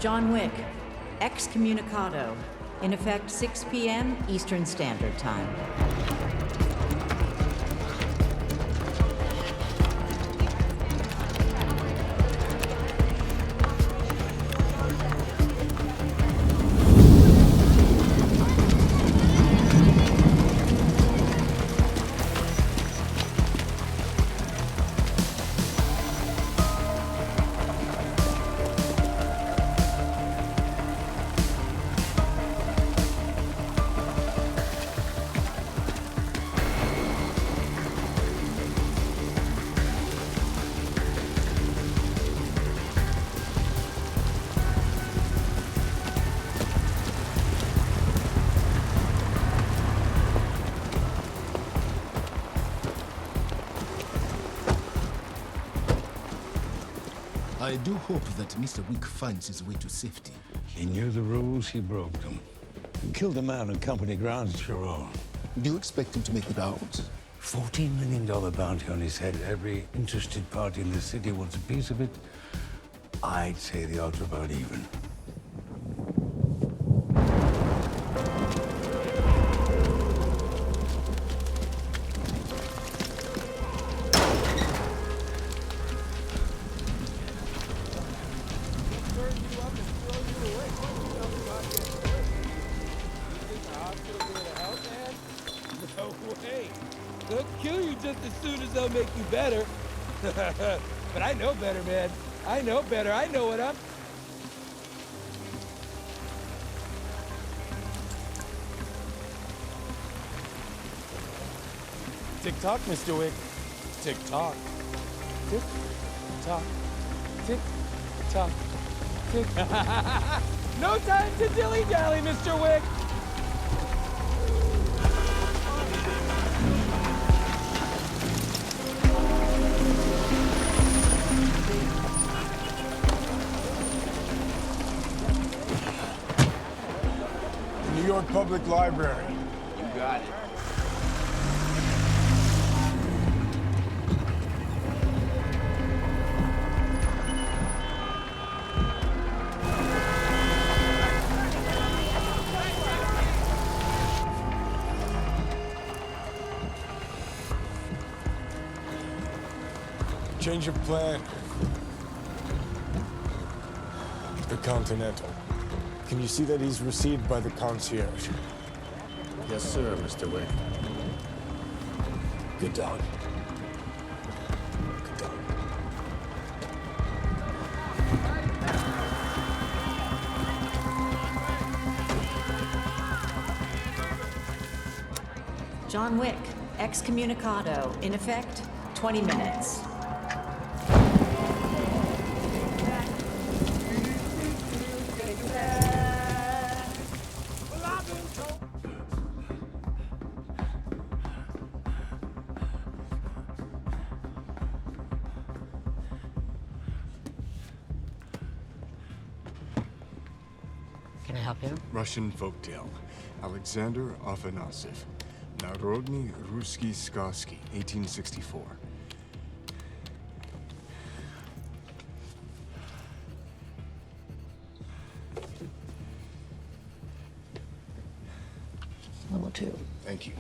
John Wick, excommunicado, in effect 6 p.m. Eastern Standard Time. I do hope that Mr. Wick finds his way to safety. He knew the rules, he broke them. He killed a man on company grounds, sure all. Do you expect him to make it out? $14 million bounty on his head. Every interested party in the city wants a piece of it. I'd say the odds are about even. They'll kill you just as soon as they'll make you better. But I know better, man. I know better. I know what I'm... Tick-tock, Mr. Wick. Tick-tock. Tick-tock. Tick-tock. Tick... No time to dilly-dally, Mr. Wick! New York Public Library. You got it. Change of plan. The Continental. Can you see that he's received by the concierge? Yes, sir, Mr. Wick. Good dog. Good dog. John Wick, excommunicado, in effect 20 minutes. Can I help you? Russian folktale. Alexander Afanasyev. Narodny Ruski Skaski, 1864. Level 2. Thank you.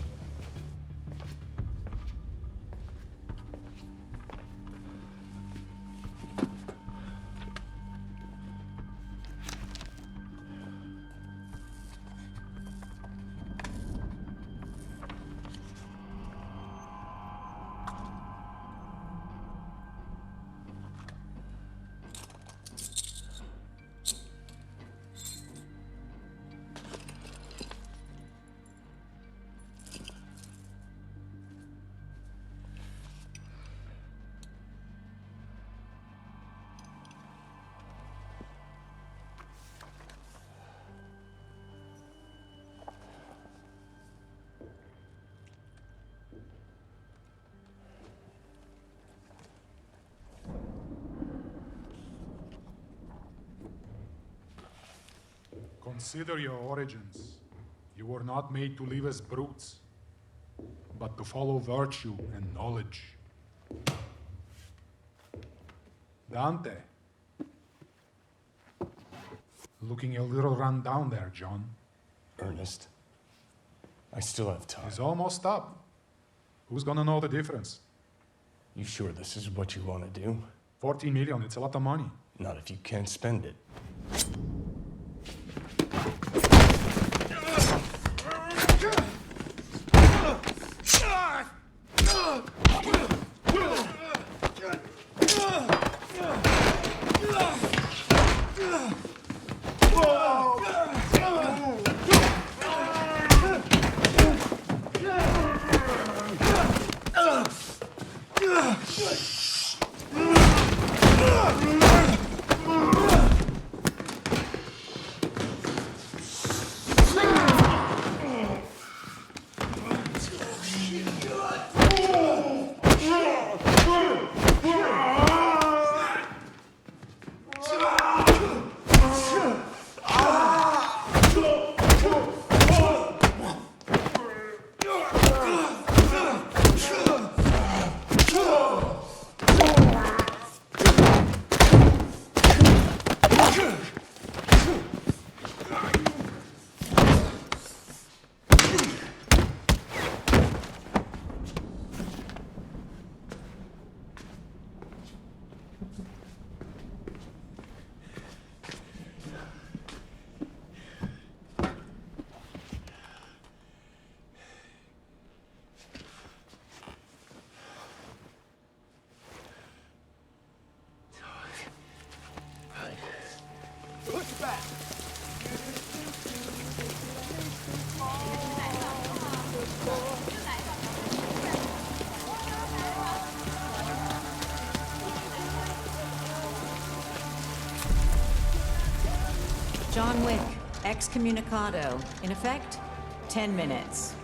Consider your origins. You were not made to live as brutes, but to follow virtue and knowledge. Dante. Looking a little run down there, John. Ernest, I still have time. It's almost up. Who's gonna know the difference? You sure this is what you want to do? 14 million, it's a lot of money. Not if you can't spend it. John Wick, excommunicado. In effect, 10 minutes.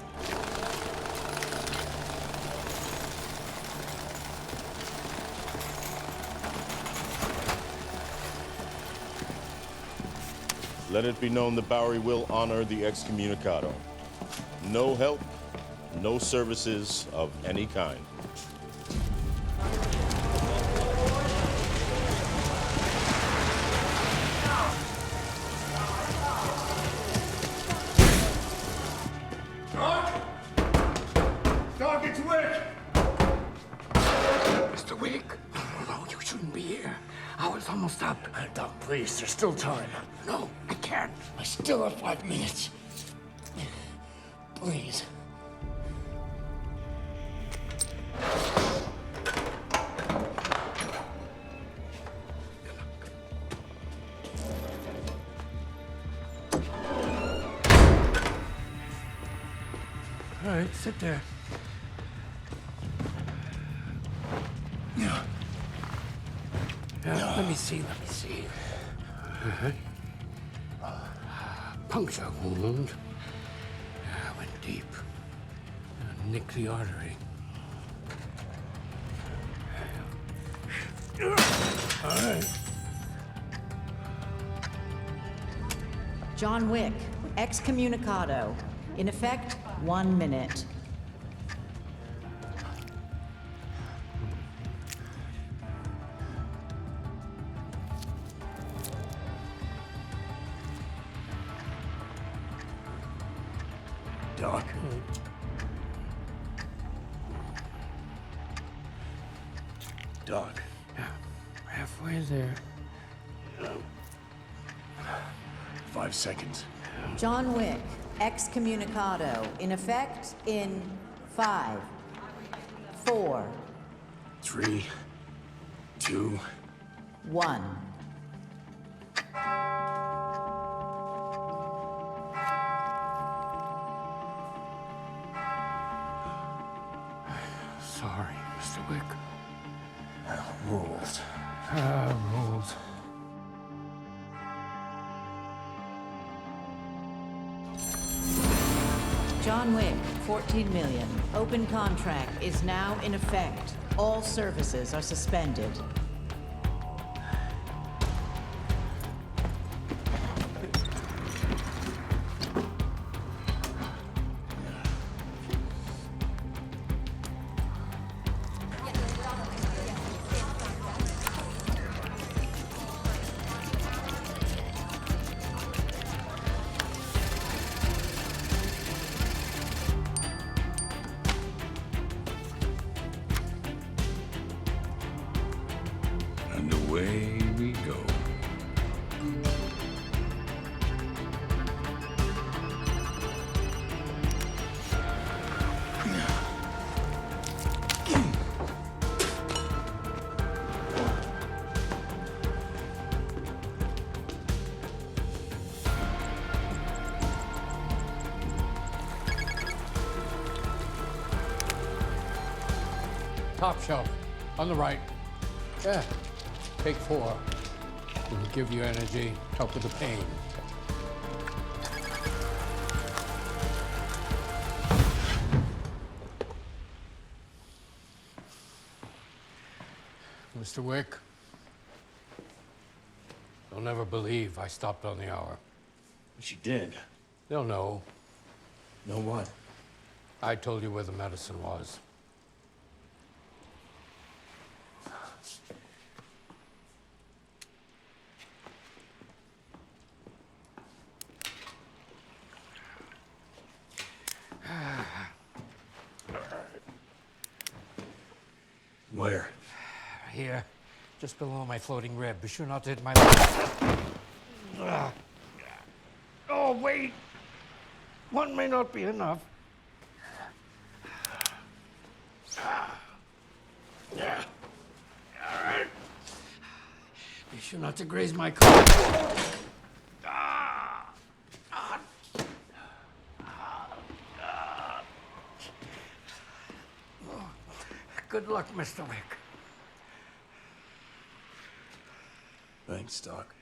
Let it be known that Bowery will honor the excommunicado. No help, no services of any kind. Doc, it's Wick! Mr. Wick, no, you shouldn't be here. Hour's almost up. Doc, please, there's still time. No, I can't. I still have 5 minutes. Please. All right, sit there. Yeah, let me see. Puncture wound. Went deep. Nicked the artery. All right. John Wick, excommunicado. In effect, 1 minute. Doc. Doc. Halfway there. 5 seconds. John Wick, excommunicado. In effect, in 5, 4, 3, 2. 1. Sorry, Mr. Wick. Rules. Rules. John Wick, 14 million. Open contract is now in effect. All services are suspended. And away we go. Top shelf, on the right. Yeah, take 4. It will give you energy, help with the pain. Mr. Wick, they'll never believe I stopped on the hour. But you did. They'll know. Know what? I told you where the medicine was. Where? Here, just below my floating rib. Be sure not to hit my... Oh, wait! One may not be enough. Yeah. All right. Be sure not to graze my car. Good luck, Mr. Wick. Thanks, Doc.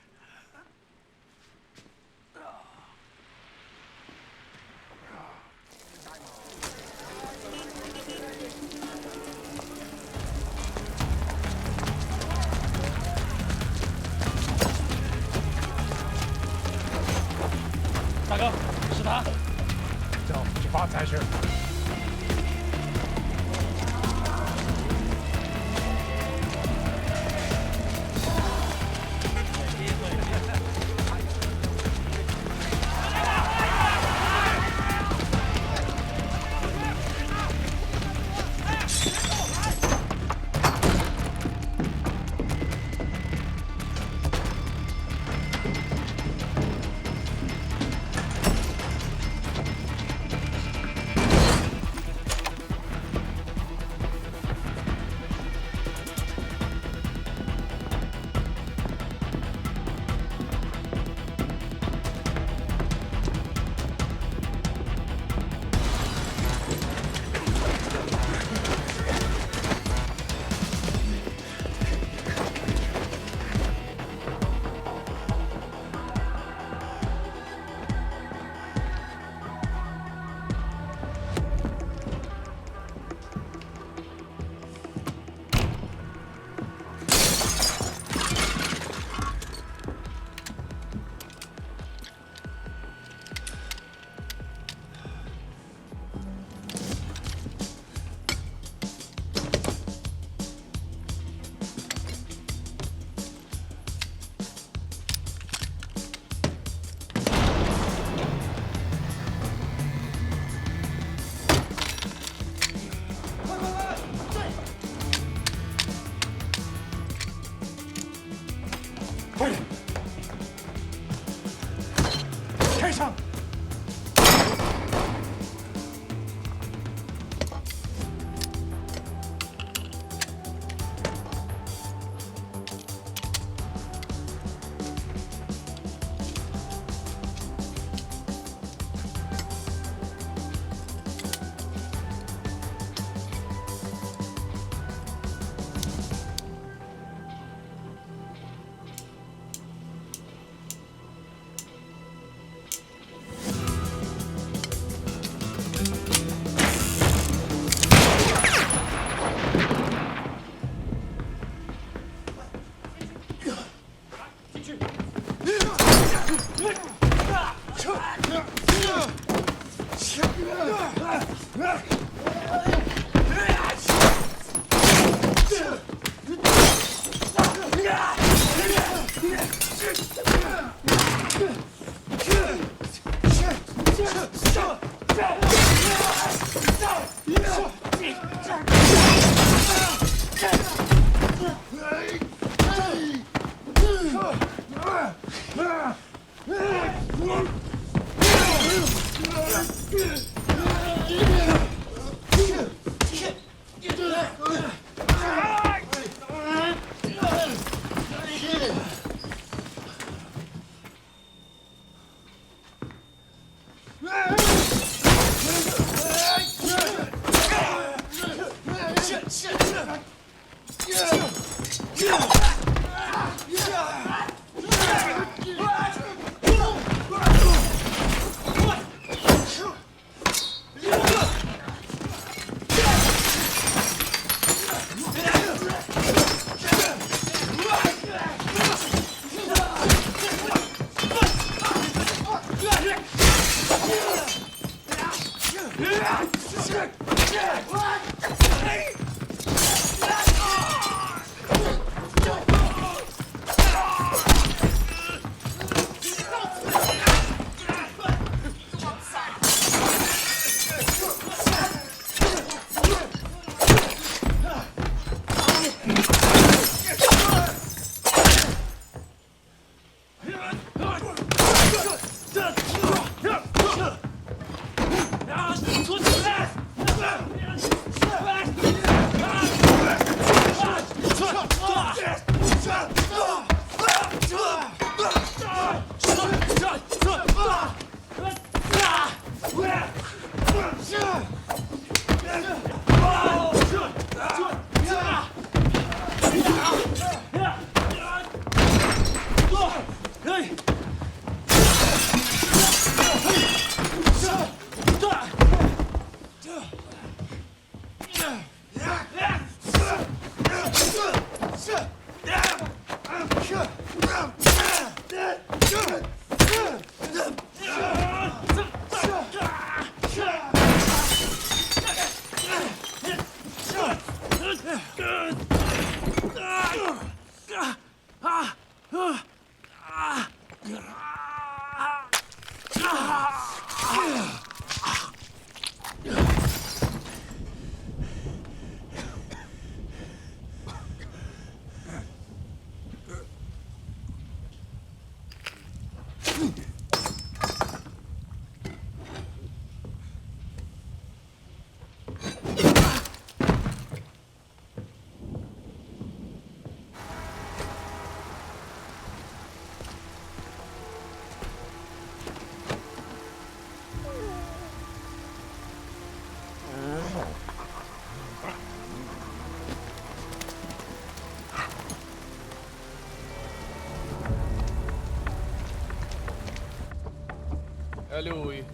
È lui.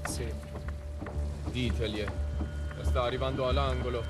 Sì. Ditegli. Sta arrivando all'angolo.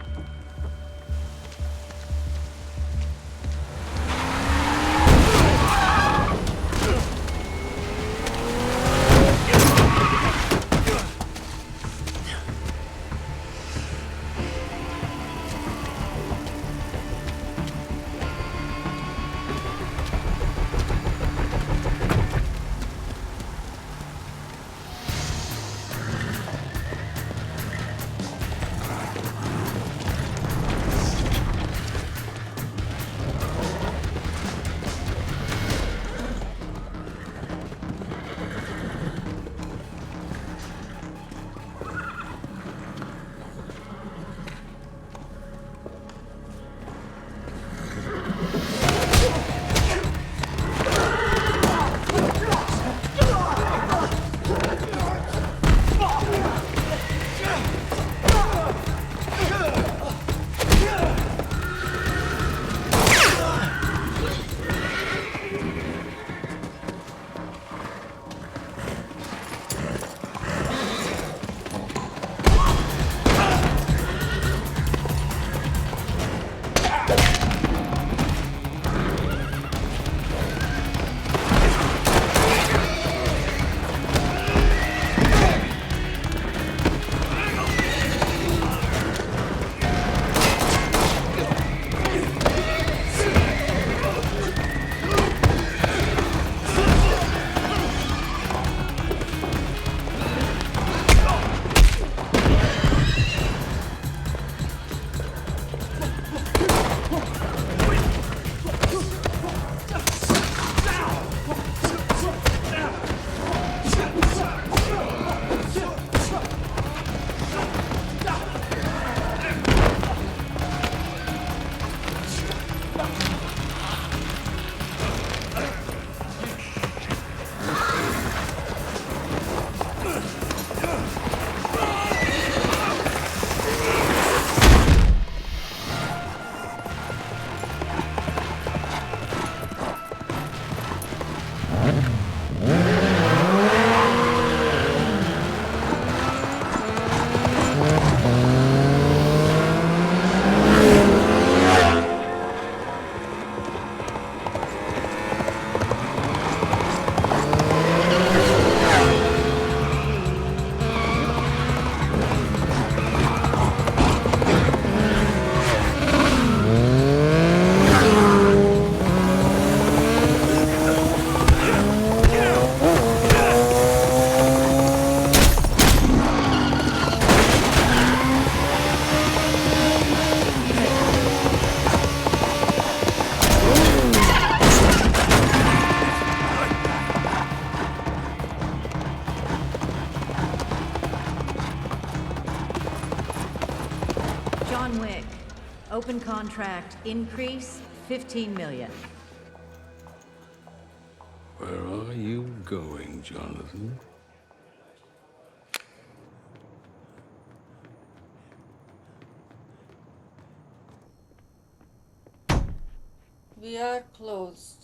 John Wick. Open contract increase 15 million. Where are you going, Jonathan? We are closed.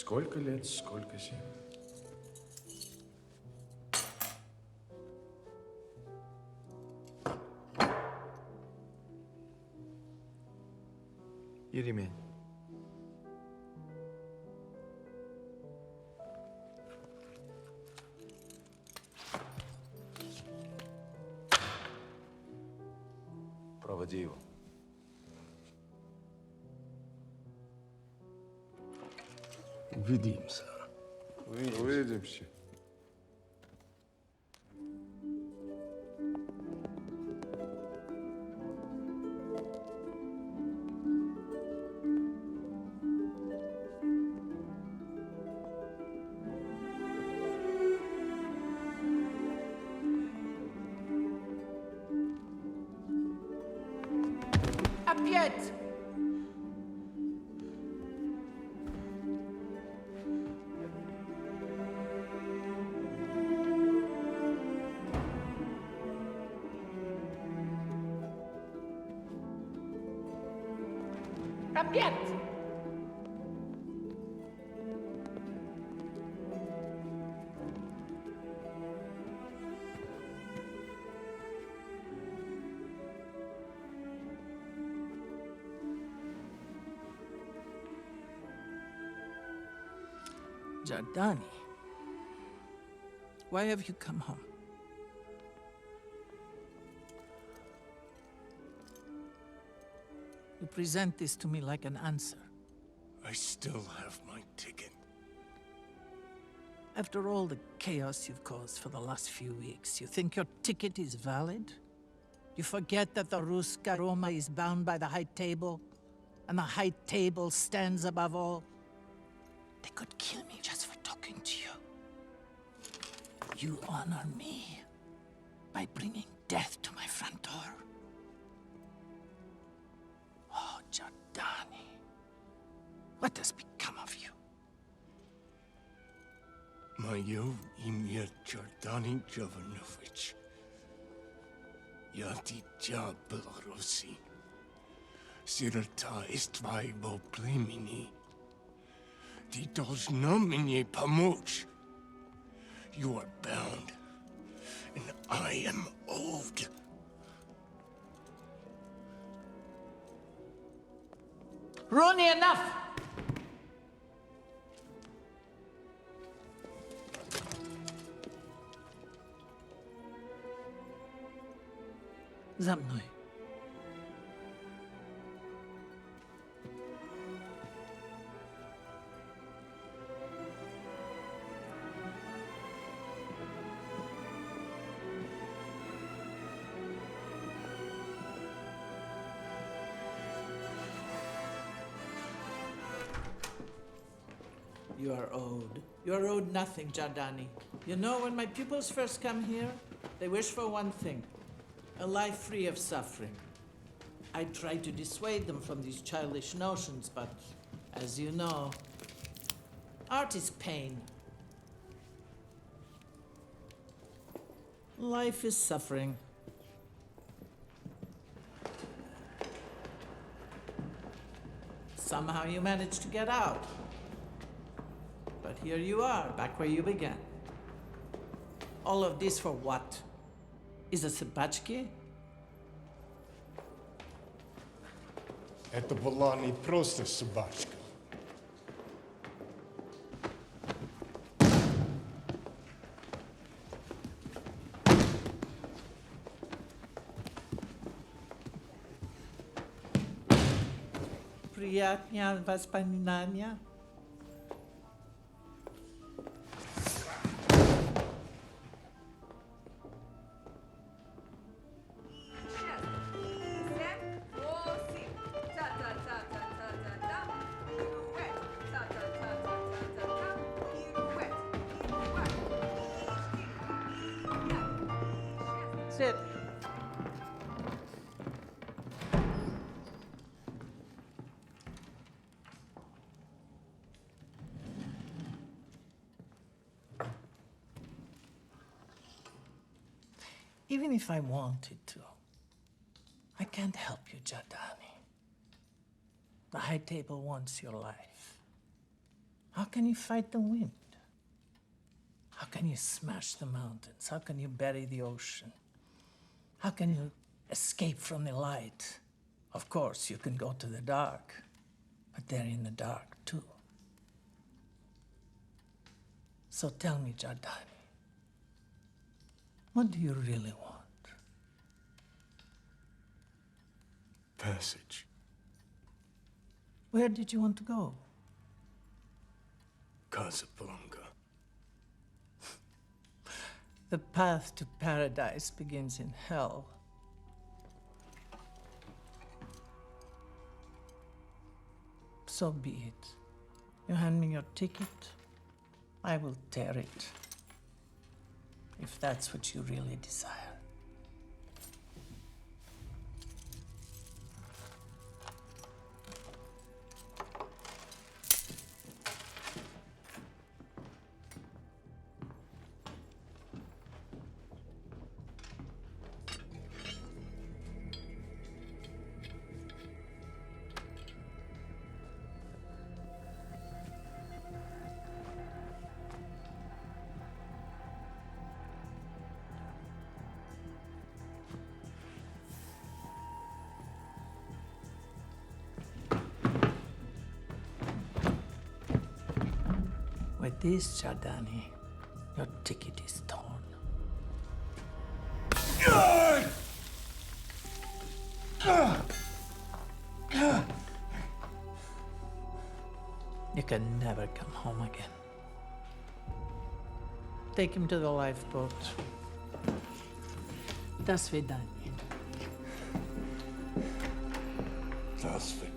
Сколько лет, сколько зим. Еремей. Проводи его. Увидимся. Увидимся. Опять! Опять! Giordani, why have you come home? You present this to me like an answer. I still have my ticket. After all the chaos you've caused for the last few weeks, you think your ticket is valid? You forget that the Ruska Roma is bound by the High Table, and the High Table stands above all? They could kill me just for talking to you. You honor me by bringing death to my front door. Oh, Giordani, what has become of you? Мое имя Giordani Jovanovic. Я дитя Беларуси. Сирота из твоего племени. Ты должна мне помочь. You are bound, and I am owed. Rooney, enough! За мной. You are owed. You are owed nothing, Giordani. You know, when my pupils first come here, they wish for one thing: a life free of suffering. I tried to dissuade them from these childish notions, but as you know, art is pain. Life is suffering. Somehow you managed to get out. But here you are, back where you began. All of this for what? Is a собачки? Это была не просто собачка. Приятные воспоминания. Sit. Even if I wanted to, I can't help you, Giordani. The High Table wants your life. How can you fight the wind? How can you smash the mountains? How can you bury the ocean? How can you escape from the light? Of course, you can go to the dark, but they're in the dark too. So tell me, Jardani, what do you really want? Passage. Where did you want to go? Casablanca. The path to paradise begins in hell. So be it. You hand me your ticket, I will tear it. If that's what you really desire. With this, Jardani, your ticket is torn. You can never come home again. Take him to the lifeboat. До свидания. До свидания.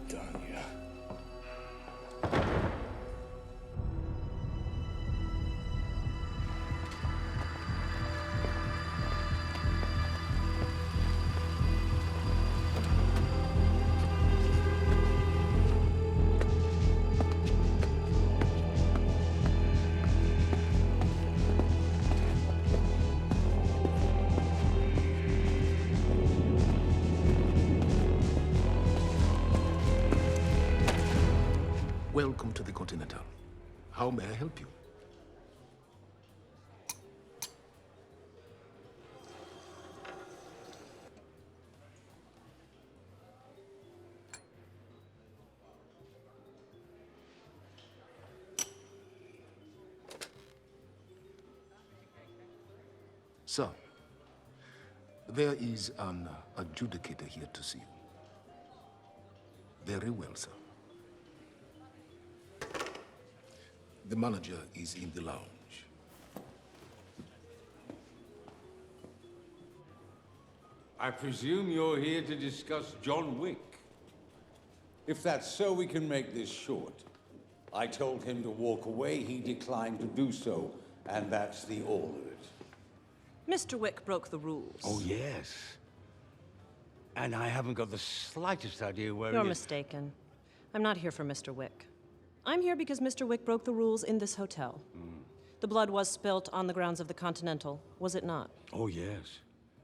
Welcome to the Continental. How may I help you? Sir, there is an adjudicator here to see you. Very well, sir. The manager is in the lounge. I presume you're here to discuss John Wick. If that's so, we can make this short. I told him to walk away, he declined to do so, and that's the all of it. Mr. Wick broke the rules. Oh, yes. And I haven't got the slightest idea where You're he is. mistaken. I'm not here for Mr. Wick. I'm here because Mr. Wick broke the rules in this hotel. The blood was spilt on the grounds of the Continental, was it not? Oh, yes.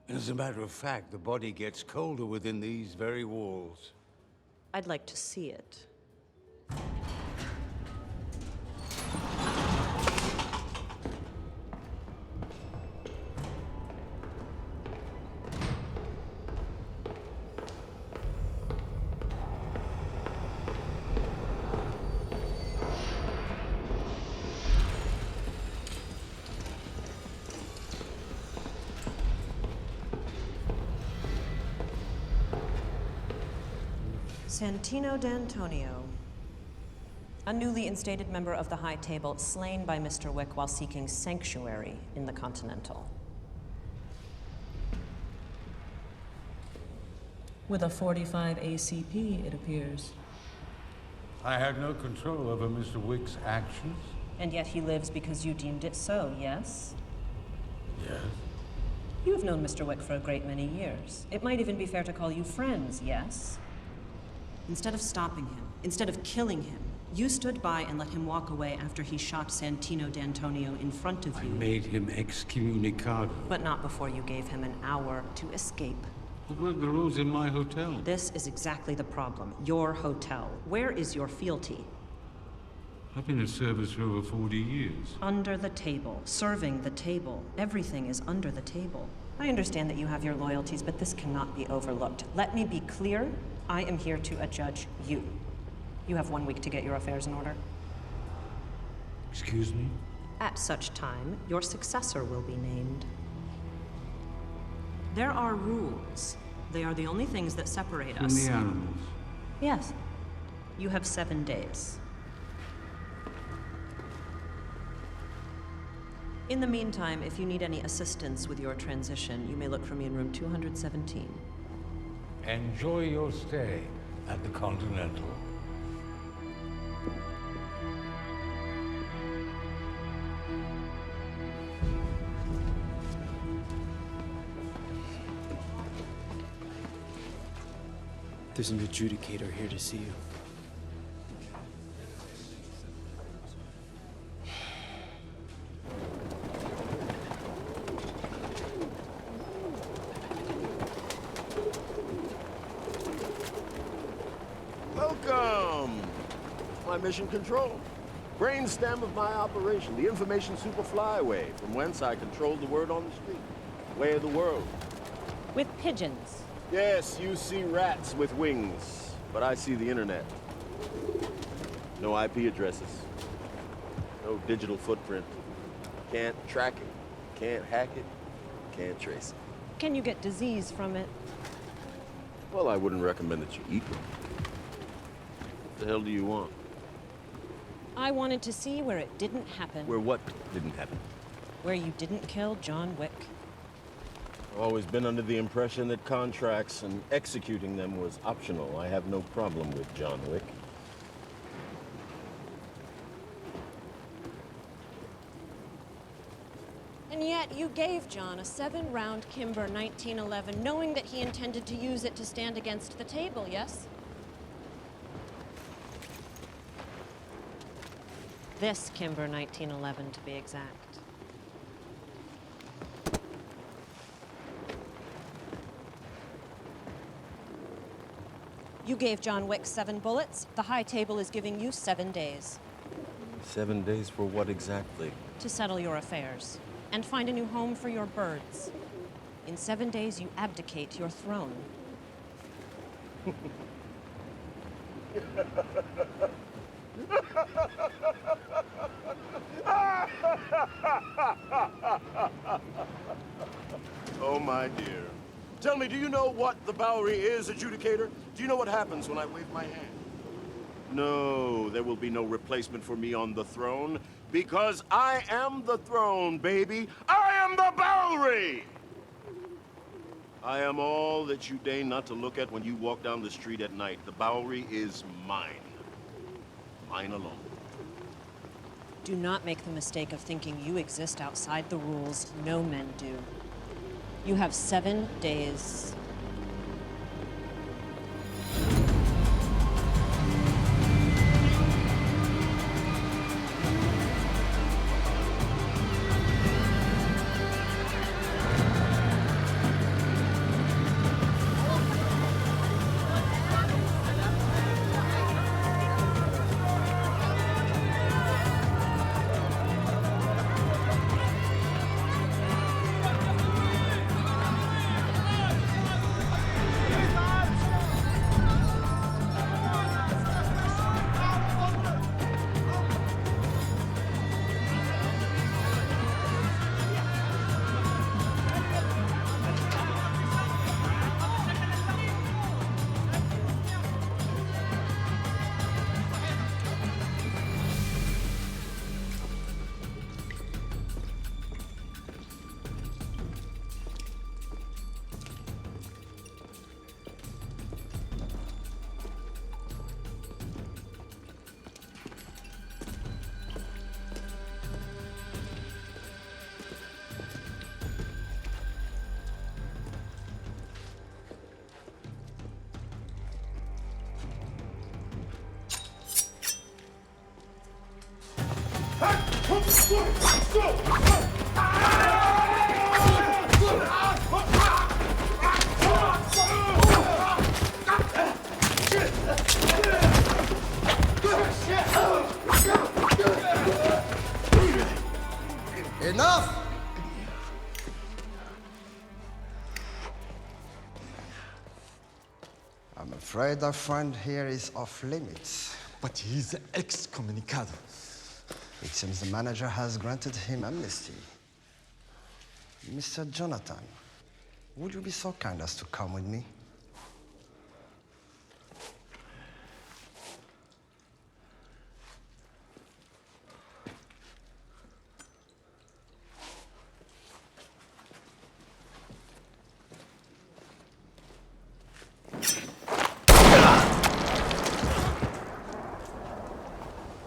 And as a matter of fact, the body gets colder within these very walls. I'd like to see it. Santino D'Antonio, a newly instated member of the High Table, slain by Mr. Wick while seeking sanctuary in the Continental. With a 45 ACP, it appears. I had no control over Mr. Wick's actions. And yet he lives because you deemed it so, yes? Yes. You have known Mr. Wick for a great many years. It might even be fair to call you friends, yes? Instead of stopping him, instead of killing him, you stood by and let him walk away after he shot Santino D'Antonio in front of you. I made him excommunicado. But not before you gave him an hour to escape. He broke the rules in my hotel. This is exactly the problem. Your hotel. Where is your fealty? I've been in service for over 40 years. Under the table, serving the table. Everything is under the table. I understand that you have your loyalties, but this cannot be overlooked. Let me be clear. I am here to adjudge you. You have 1 week to get your affairs in order. Excuse me? At such time, your successor will be named. There are rules. They are the only things that separate From us. the animals. Yes. You have 7 days. In the meantime, if you need any assistance with your transition, you may look for me in room 217. Enjoy your stay at the Continental. There's an adjudicator here to see you. Welcome! My mission control. Brainstem of my operation, the information super flyway, from whence I control the word on the street. Way of the world. With pigeons. Yes, you see rats with wings, but I see the internet. No IP addresses. No digital footprint. Can't track it. Can't hack it. Can't trace it. Can you get disease from it? Well, I wouldn't recommend that you eat them. What the hell do you want? I wanted to see where it didn't happen. Where what didn't happen? Where you didn't kill John Wick. I've always been under the impression that contracts and executing them was optional. I have no problem with John Wick. And yet you gave John a 7-round Kimber 1911, knowing that he intended to use it to stand against the table, yes? This Kimber 1911, to be exact. You gave John Wick 7 bullets. The high table is giving you 7 days. 7 days for what exactly? To settle your affairs and find a new home for your birds. In 7 days, you abdicate your throne. Oh, my dear. Tell me, do you know what the Bowery is, adjudicator? Do you know what happens when I wave my hand? No, there will be no replacement for me on the throne, because I am the throne, baby. I am the Bowery! I am all that you deign not to look at when you walk down the street at night. The Bowery is mine. Mine alone. Do not make the mistake of thinking you exist outside the rules. No men do. You have 7 days. afraid our friend here is off limits. But he's excommunicado. It seems the manager has granted him amnesty. Mr. Jonathan, would you be so kind as to come with me?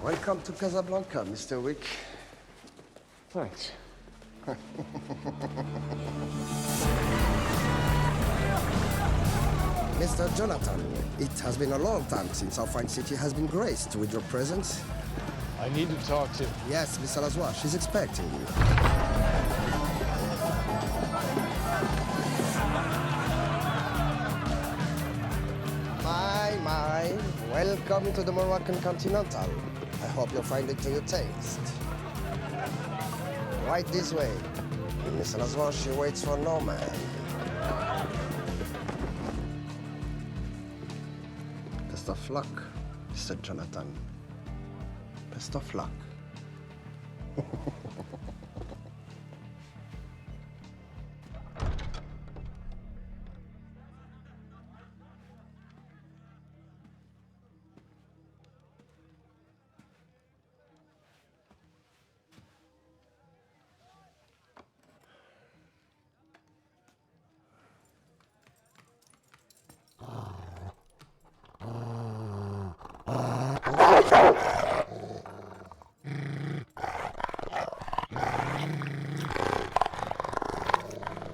Welcome to Casablanca, Mr. Wick. Thanks. Mr. Jonathan, it has been a long time since our fine city has been graced with your presence. I need to talk to... Yes, Miss Salazar, she's expecting you. My, welcome to the Moroccan Continental. I hope you'll find it to your taste. Right this way. Miss Salazar, she waits for no man. Best of luck, Mr. Jonathan. Best of luck.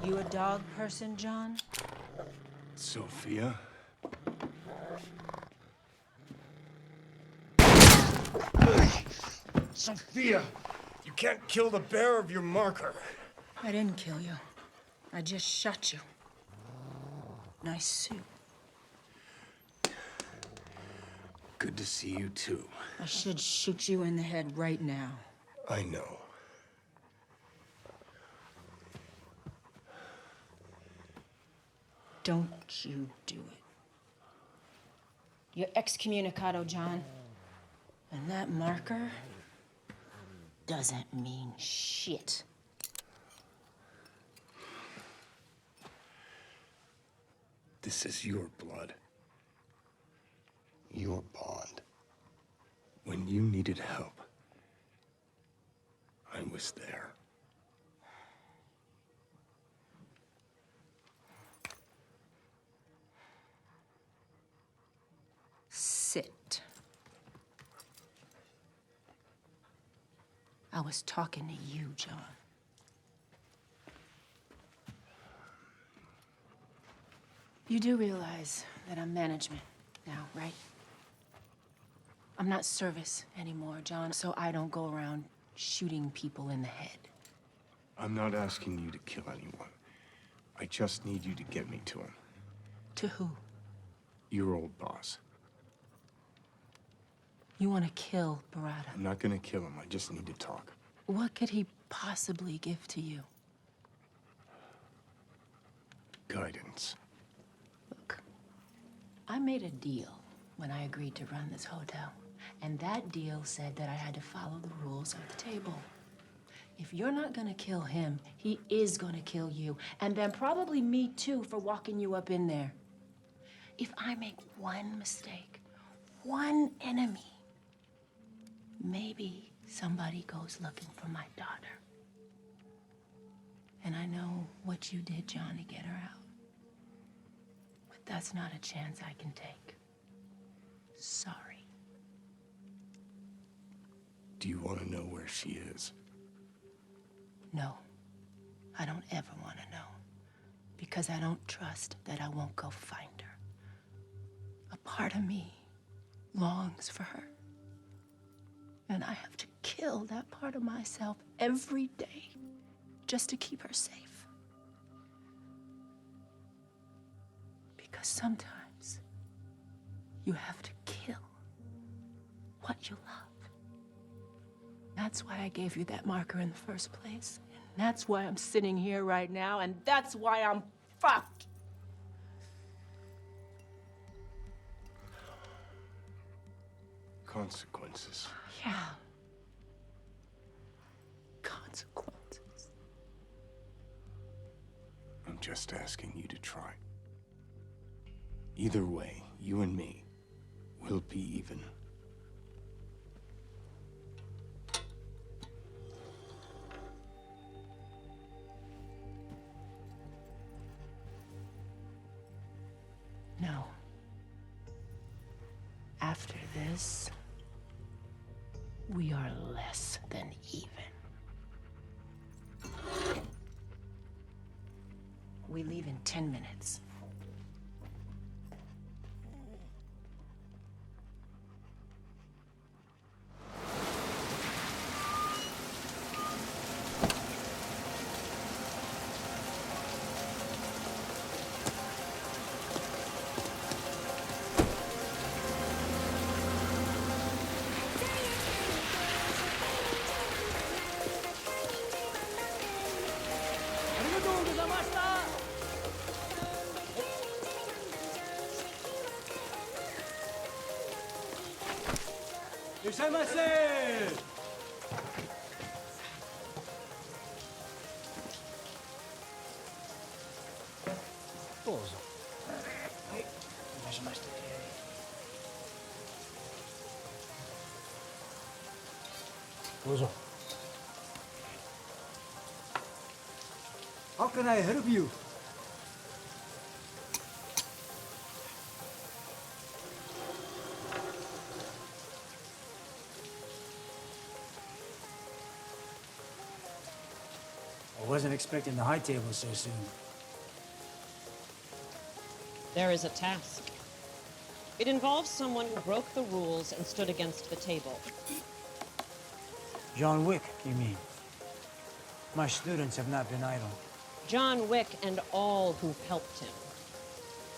You a dog person, John? Sophia? Sophia! You can't kill the bearer of your marker. I didn't kill you. I just shot you. Nice suit. Good to see you, too. I should shoot you in the head right now. I know. Don't you do it. You're excommunicado, John. And that marker doesn't mean shit. This is your blood. Your bond. When you needed help, I was there. Sit. I was talking to you, John. You do realize that I'm management now, right? I'm not service anymore, John, so I don't go around shooting people in the head. I'm not asking you to kill anyone. I just need you to get me to him. To who? Your old boss. You want to kill Barada? I'm not gonna kill him. I just need to talk. What could he possibly give to you? Guidance. Look, I made a deal when I agreed to run this hotel. And that deal said that I had to follow the rules of the table. If you're not gonna kill him, he is gonna kill you. And then probably me too for walking you up in there. If I make one mistake, one enemy, maybe somebody goes looking for my daughter. And I know what you did, John, to get her out. But that's not a chance I can take. Sorry. Do you want to know where she is? No, I don't ever want to know. Because I don't trust that I won't go find her. A part of me longs for her. And I have to kill that part of myself every day just to keep her safe. Because sometimes you have to kill what you love. That's why I gave you that marker in the first place. And that's why I'm sitting here right now. And that's why I'm fucked. Consequences. Yeah. Consequences. I'm just asking you to try. Either way, you and me will be even. No. After this, we are less than even. We leave in 10 minutes. How can I help you? I wasn't expecting the high table so soon. There is a task. It involves someone who broke the rules and stood against the table. John Wick, you mean? My students have not been idle. John Wick and all who've helped him.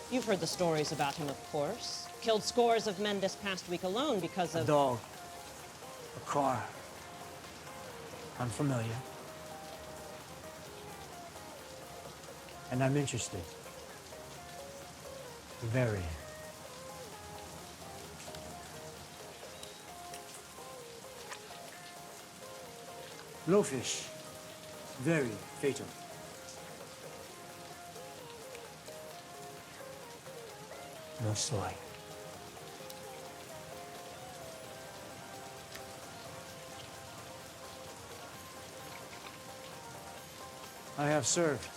You've heard the stories about him, of course. Killed scores of men this past week alone because of... A dog. A car. Unfamiliar. And I'm interested. Very. Blowfish. Very fatal. No soy. I have served.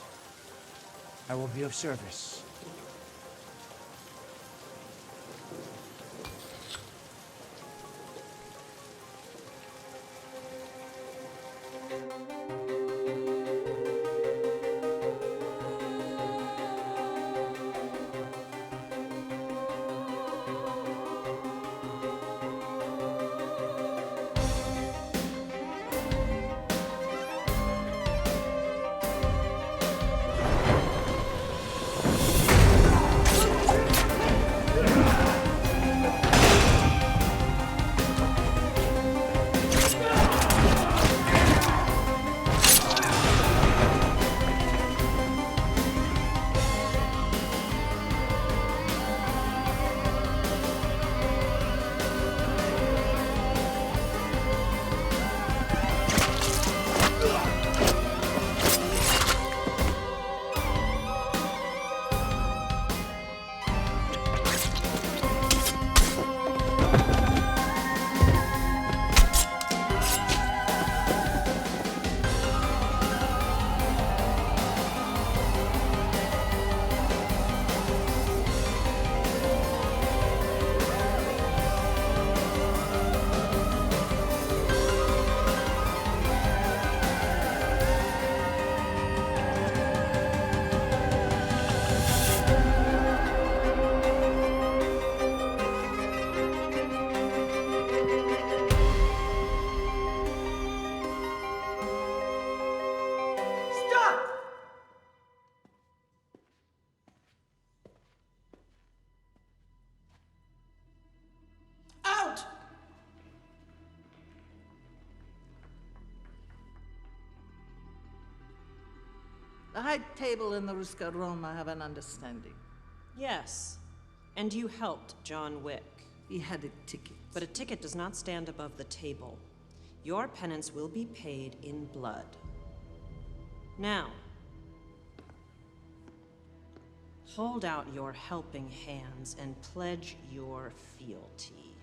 I will be of service. The high table and the Rusca Roma have an understanding. Yes, and you helped John Wick. He had a ticket. But a ticket does not stand above the table. Your penance will be paid in blood. Now, hold out your helping hands and pledge your fealty.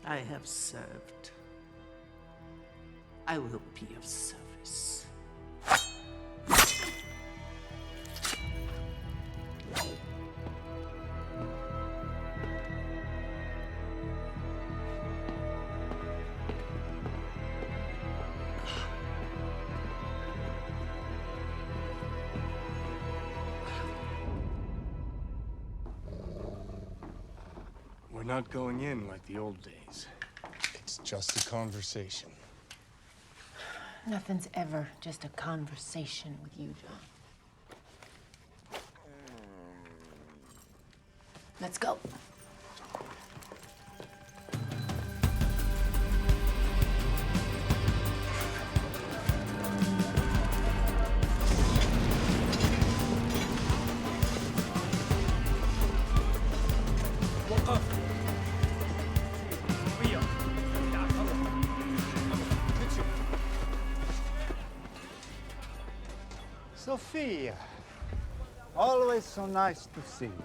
I have served. I will be of service. We're not going in like the old days. It's just a conversation. Nothing's ever just a conversation with you, John. Let's go. Sophia, always so nice to see you.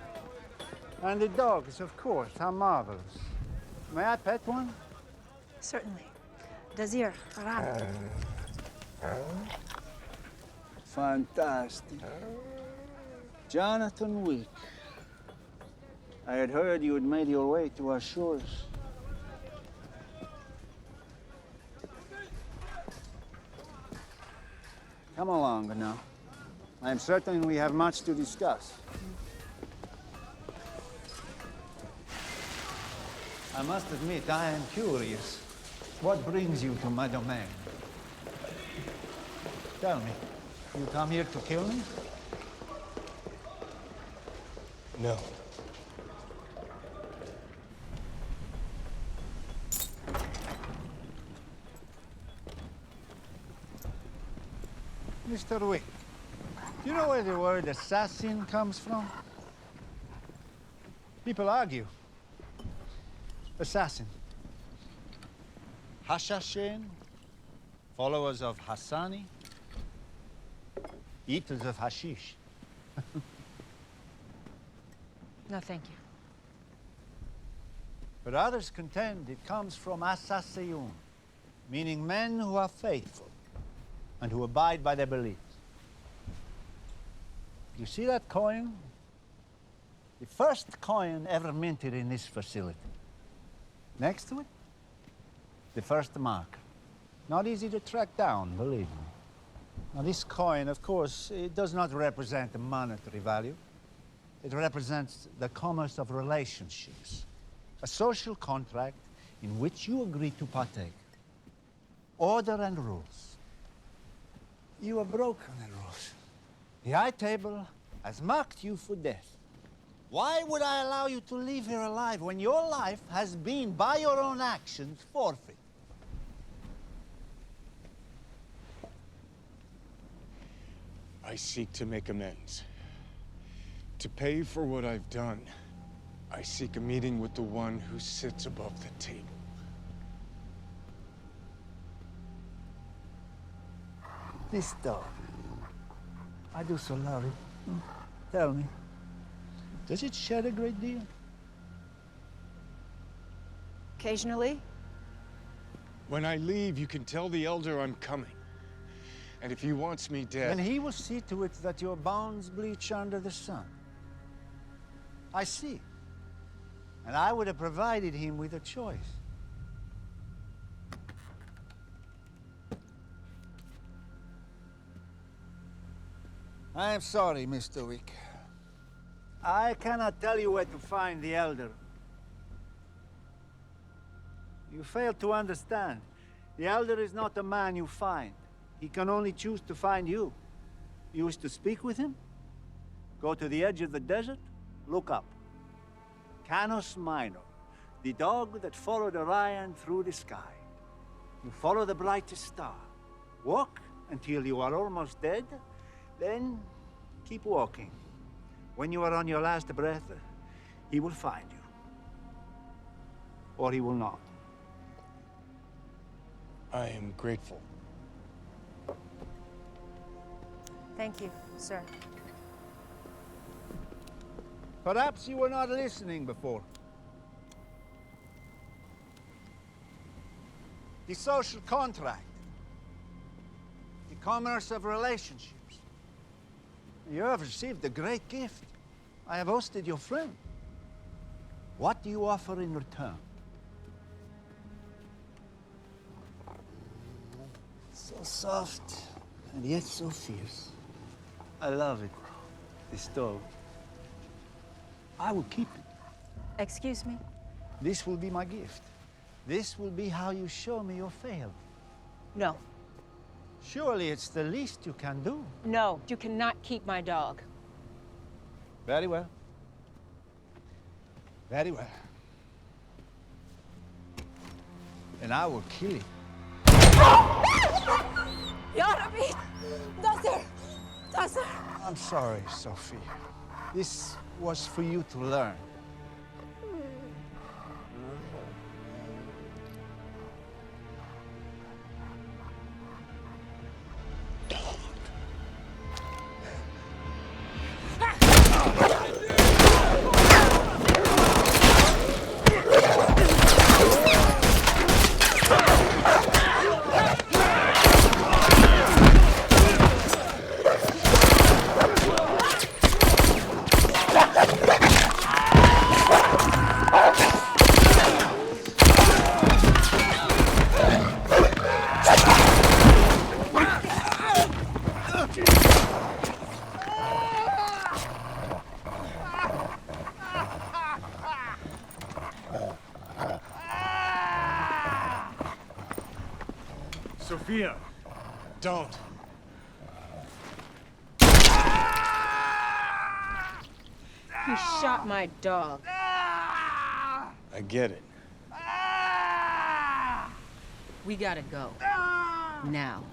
And the dogs, of course, how marvelous. May I pet one? Certainly. Desir, Ram. Fantastic. Jonathan Wick. I had heard you had made your way to our shores. Come along now. I am certain we have much to discuss. I must admit, I am curious. What brings you to my domain? Tell me, you come here to kill me? No. Mr. Wick, do you know where the word assassin comes from? People argue. Assassin. Hashashin, followers of Hassani, eaters of hashish. No, thank you. But others contend it comes from Asasiyun, meaning men who are faithful and who abide by their beliefs. You see that coin? The first coin ever minted in this facility. Next to it, the first marker. Not easy to track down, believe me. Now, this coin, of course, it does not represent a monetary value. It represents the commerce of relationships, a social contract in which you agree to partake. Order and rules. You have broken the rules. The high table has marked you for death. Why would I allow you to leave here alive when your life has been, by your own actions, forfeit? I seek to make amends. To pay for what I've done, I seek a meeting with the one who sits above the table. This dog. I do so love it. Tell me, does it shed a great deal? Occasionally. When I leave, you can tell the Elder I'm coming. And if he wants me dead... Then he will see to it that your bones bleach under the sun. I see. And I would have provided him with a choice. I am sorry, Mr. Wick. I cannot tell you where to find the Elder. You fail to understand. The Elder is not a man you find. He can only choose to find you. You wish to speak with him? Go to the edge of the desert, look up. Canis Minor, the dog that followed Orion through the sky. You follow the brightest star. Walk, until you are almost dead, then keep walking. When you are on your last breath, he will find you. Or he will not. I am grateful. Thank you, sir. Perhaps you were not listening before. The social contract. The commerce of relationships. You have received a great gift. I have hosted your friend. What do you offer in return? So soft, and yet so fierce. I love it. The stove. I will keep it. Excuse me? This will be my gift. This will be how you show me your fail. No. Surely it's the least you can do. No, you cannot keep my dog. Very well. Very well. And I will kill it. Yarabi! Dozer! Dozer! I'm sorry, Sophie. This was for you to learn. Sophia, don't. You shot my dog. I get it. We gotta go. Now.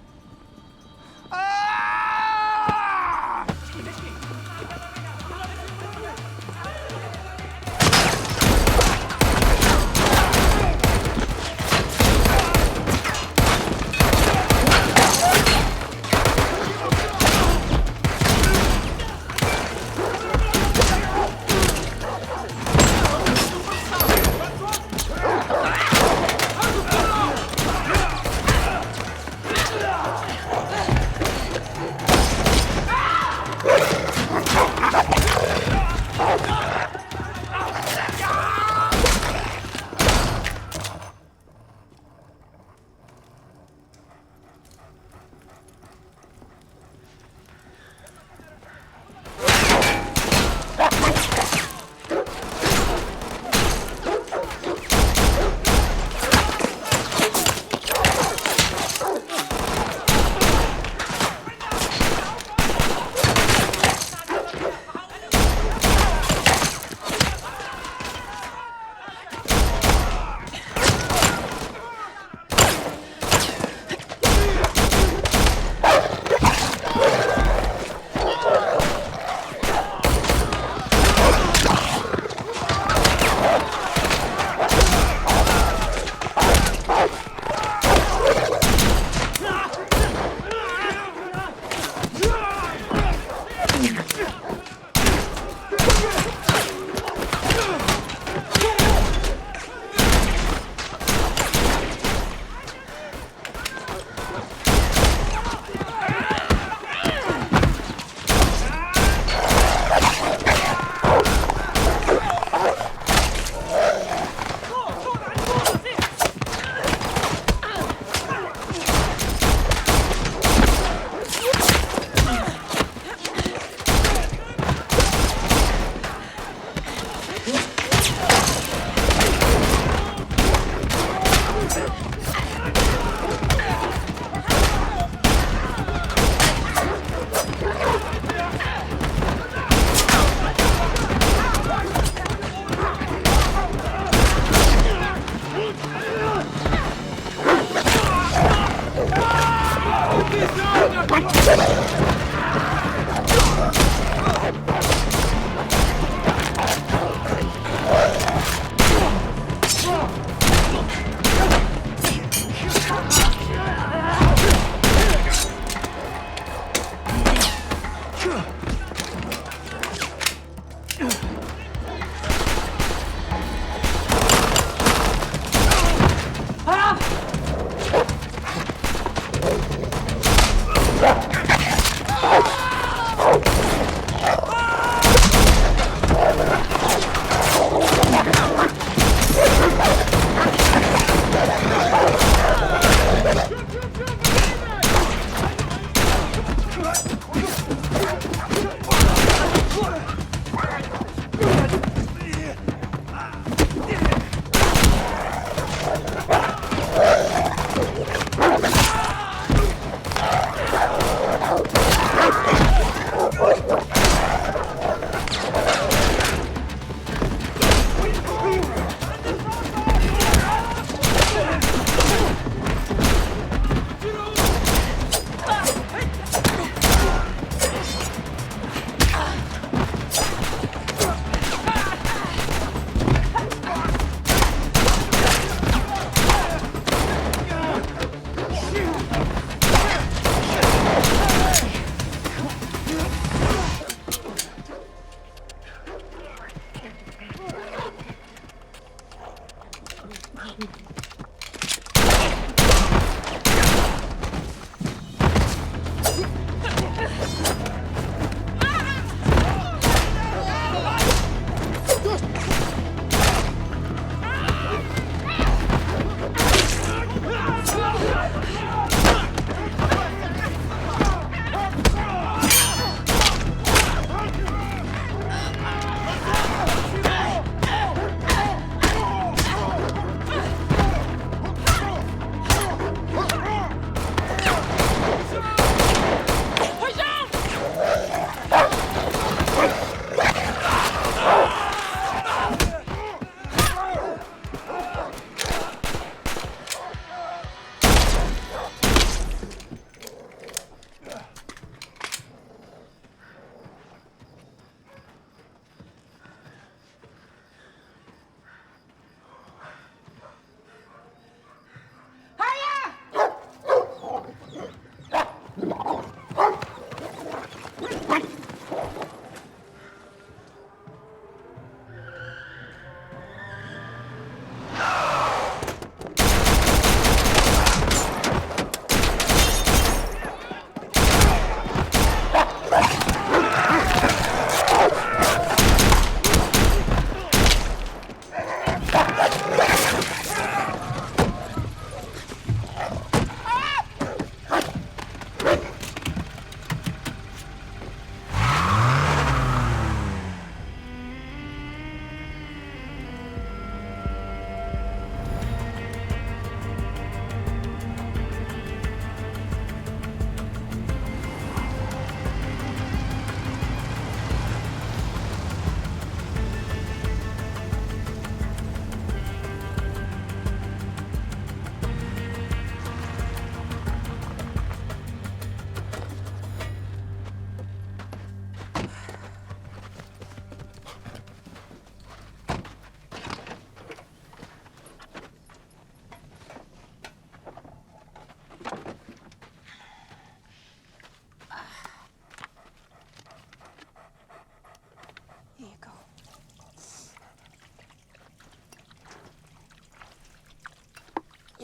Keep going!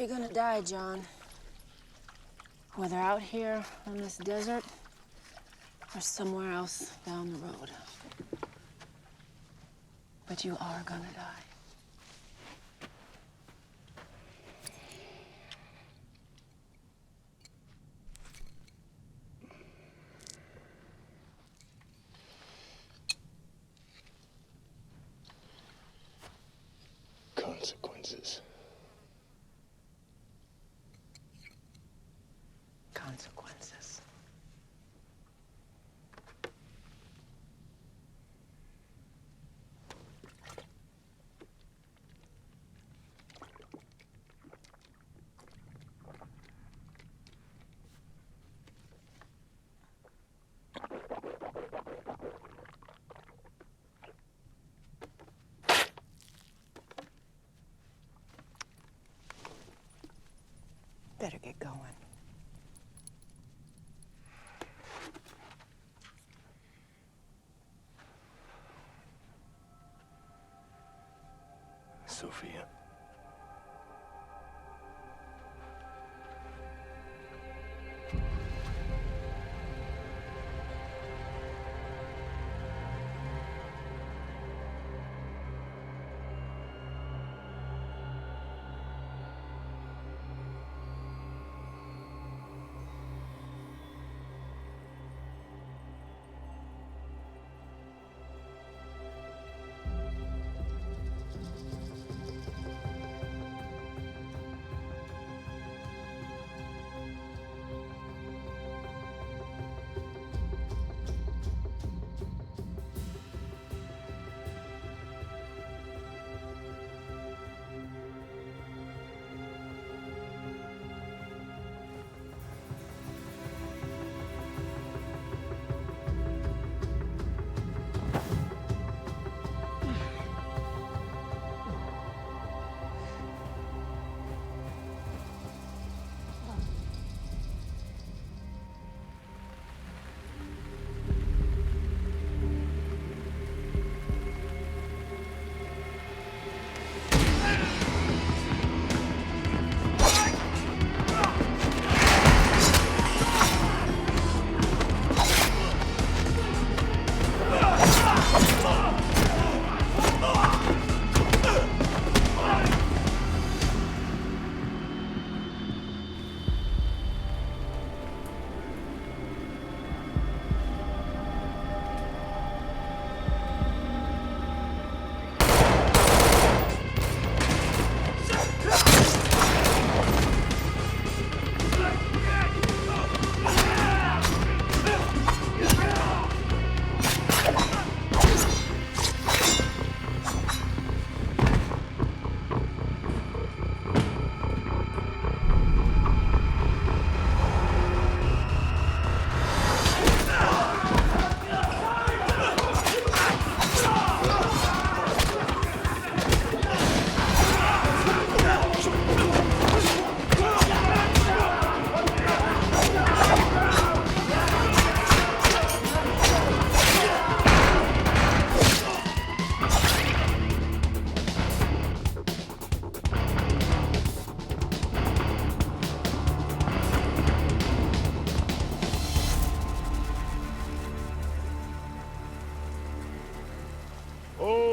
You're gonna die, John. Whether out here on this desert or somewhere else down the road. But you are gonna die. Consequences. Consequences. Better get going. Sophia.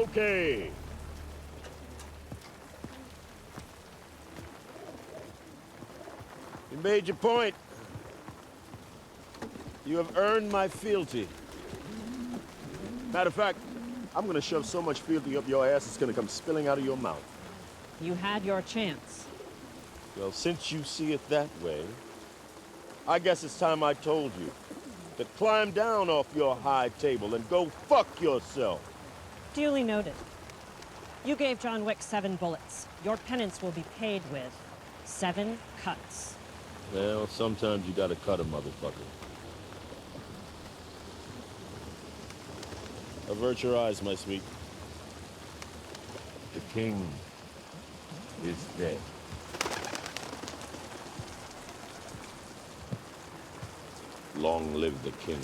Okay. You made your point. You have earned my fealty. Matter of fact, I'm gonna shove so much fealty up your ass it's gonna come spilling out of your mouth. You had your chance. Well, since you see it that way, I guess it's time I told you to climb down off your high table and go fuck yourself. Duly noted. You gave John Wick 7 bullets. Your penance will be paid with 7 cuts. Well, sometimes you gotta cut a motherfucker. Avert your eyes, my sweet. The king is dead. Long live the king.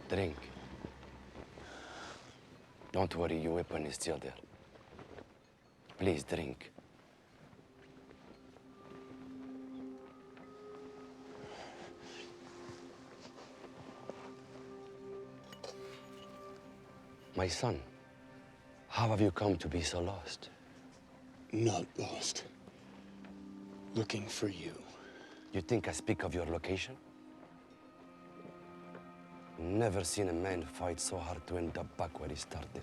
Drink. Don't worry, your weapon is still there. Please drink. My son, how have you come to be so lost? Not lost. Looking for you. You think I speak of your location? Never seen a man fight so hard to end up back where he started.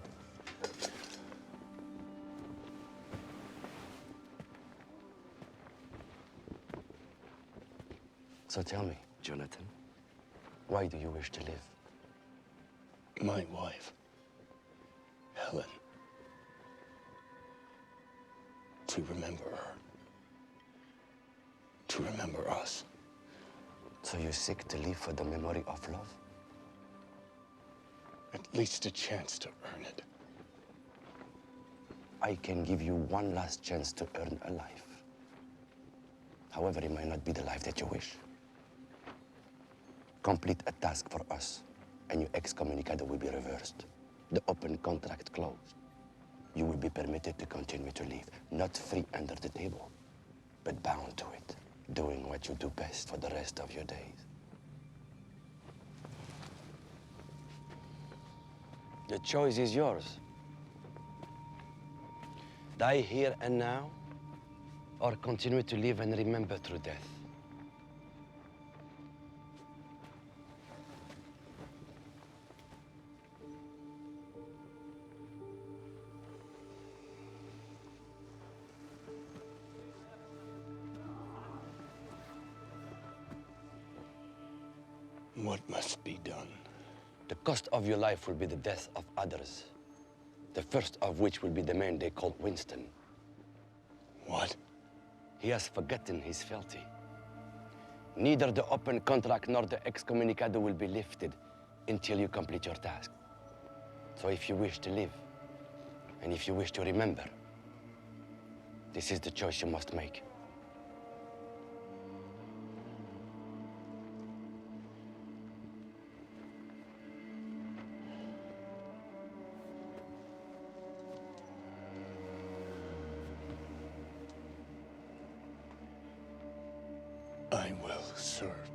So tell me, Jonathan, why do you wish to live? My wife, Helen. To remember her. To remember us. So you seek to live for the memory of love? At least a chance to earn it. I can give you one last chance to earn a life. However, it might not be the life that you wish. Complete a task for us, and your excommunicado will be reversed. The open contract closed. You will be permitted to continue to live, not free under the table, but bound to it, doing what you do best for the rest of your days. The choice is yours. Die here and now, or continue to live and remember through death. What must be done? The cost of your life will be the death of others. The first of which will be the man they call Winston. What? He has forgotten his fealty. Neither the open contract nor the excommunicado will be lifted until you complete your task. So if you wish to live, and if you wish to remember, this is the choice you must make. I will serve.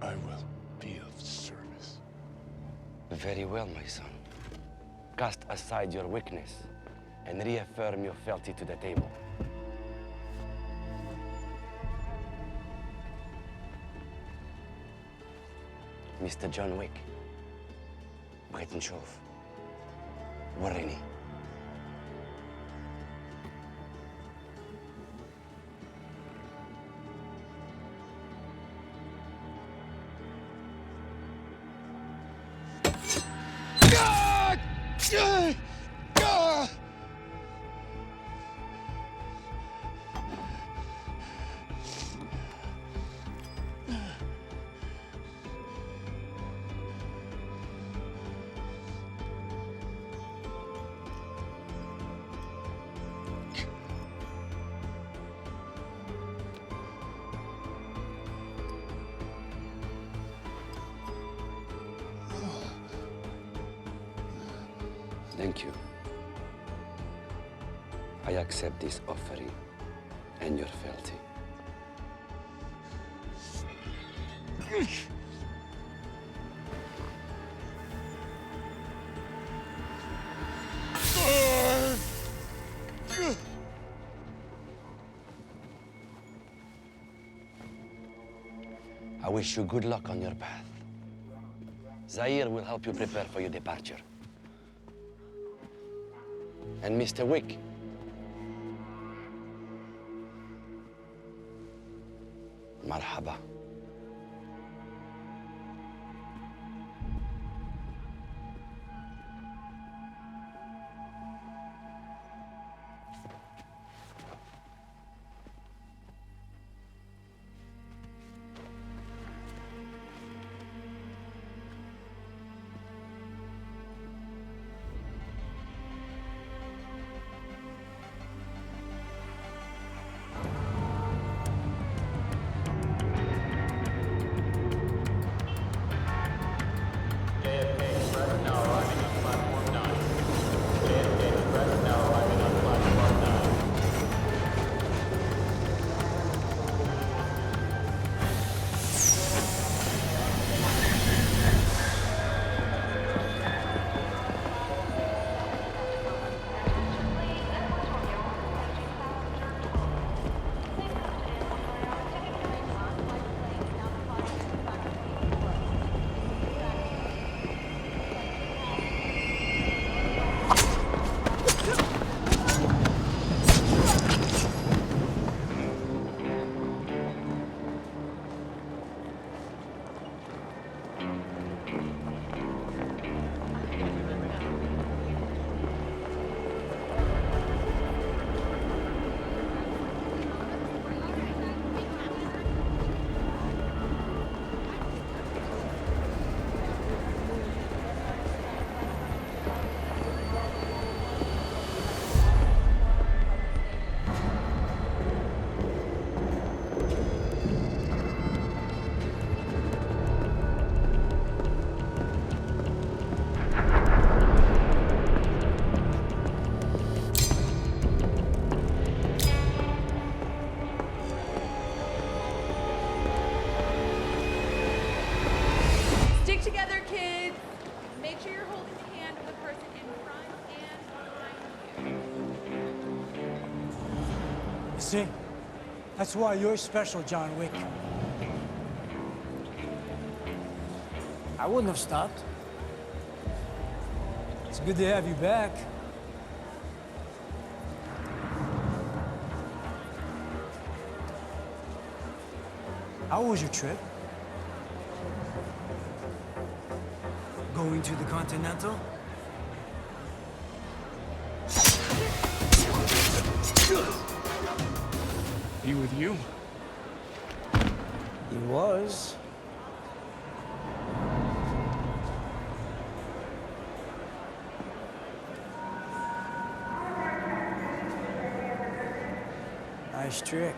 I will be of service. Very well, my son. Cast aside your weakness and reaffirm your fealty to the table. Mr. John Wick. بغيت نشوف. وريني. Thank you. I accept this offering and your fealty. I wish you good luck on your path. Zaire will help you prepare for your departure. And Mr. Wick, marhaba. See? That's why you're special, John Wick. I wouldn't have stopped. It's good to have you back. How was your trip? Going to the Continental? He with you? He was. Nice trick.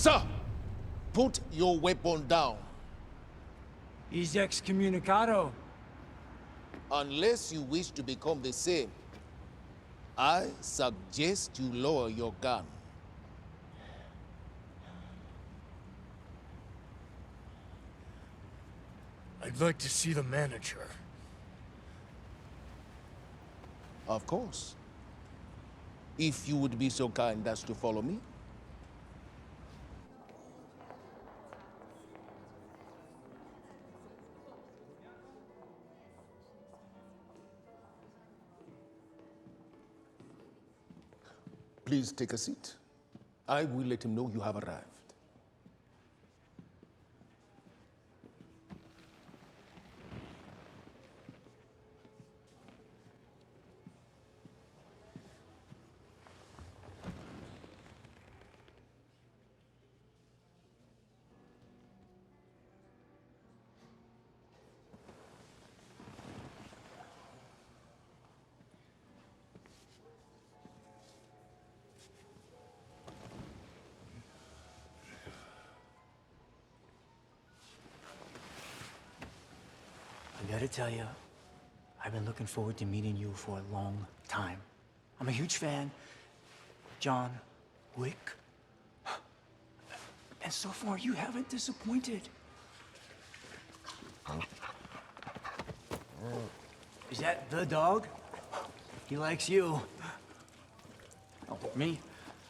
Sir, put your weapon down. He's excommunicado. Unless you wish to become the same, I suggest you lower your gun. I'd like to see the manager. Of course. If you would be so kind as to follow me. Please take a seat. I will let him know you have arrived. gotta tell you, I've been looking forward to meeting you for a long time. I'm a huge fan. John Wick. And so far, you haven't disappointed. Is that the dog? He likes you. Oh, me?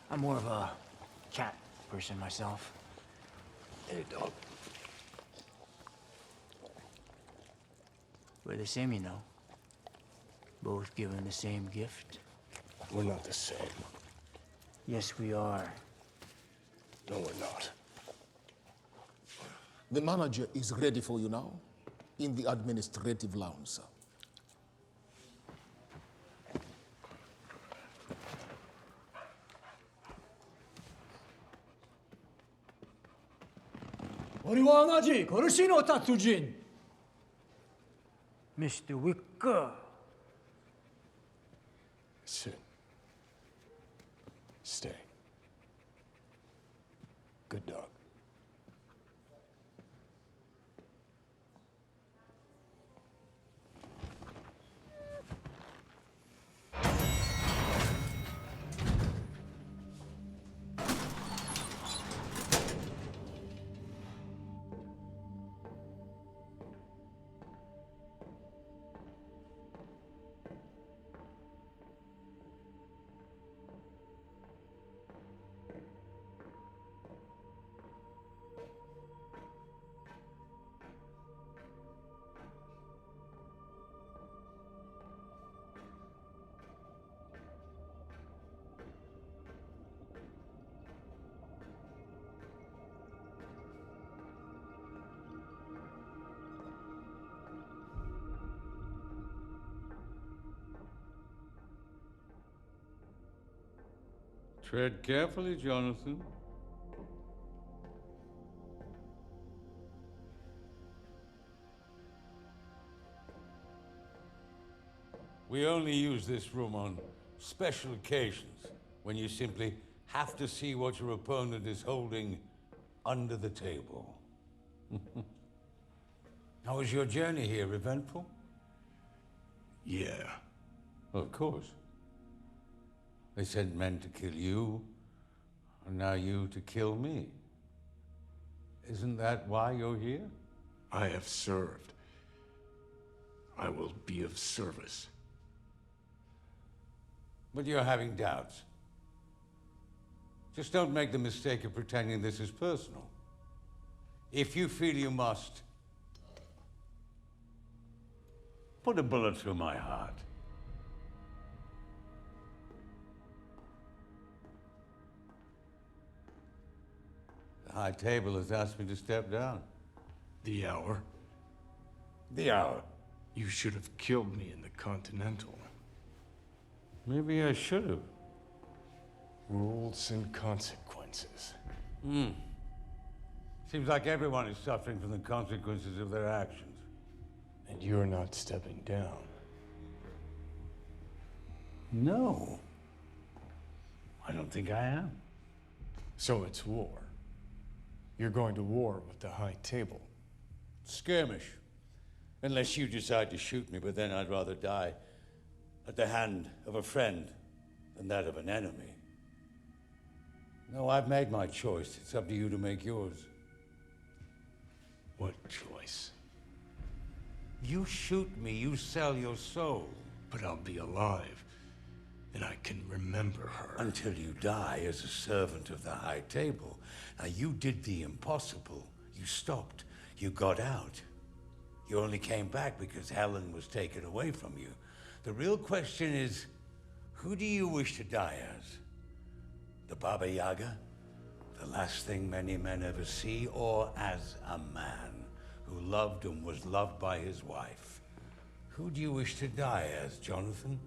I'm more of a cat person myself. Hey, dog. We're the same, you know. Both given the same gift. We're not the same. Yes, we are. No, we're not. The manager is ready for you now in the administrative lounge, sir. Mr. Wick. Sit. Stay. Good dog. Tread carefully, Jonathan. We only use this room on special occasions, when you simply have to see what your opponent is holding under the table. How was your journey here? Eventful? Yeah. Of course. They sent men to kill you, and now you to kill me. Isn't that why you're here? I have served. I will be of service. But you're having doubts. Just don't make the mistake of pretending this is personal. If you feel you must, put a bullet through my heart. The High Table has asked me to step down. The hour? The hour. You should have killed me in the Continental. Maybe I should have. Rules and consequences. Seems like everyone is suffering from the consequences of their actions. And you're not stepping down. No. I don't think I am. So it's war. You're going to war with the High Table. Skirmish. Unless you decide to shoot me, but then I'd rather die at the hand of a friend than that of an enemy. No, I've made my choice. It's up to you to make yours. What choice? You shoot me, you sell your soul. But I'll be alive, and I can remember her. Until you die as a servant of the High Table. Now, you did the impossible. You stopped. You got out. You only came back because Helen was taken away from you. The real question is, who do you wish to die as? The Baba Yaga? The last thing many men ever see, or as a man who loved and was loved by his wife? Who do you wish to die as, Jonathan?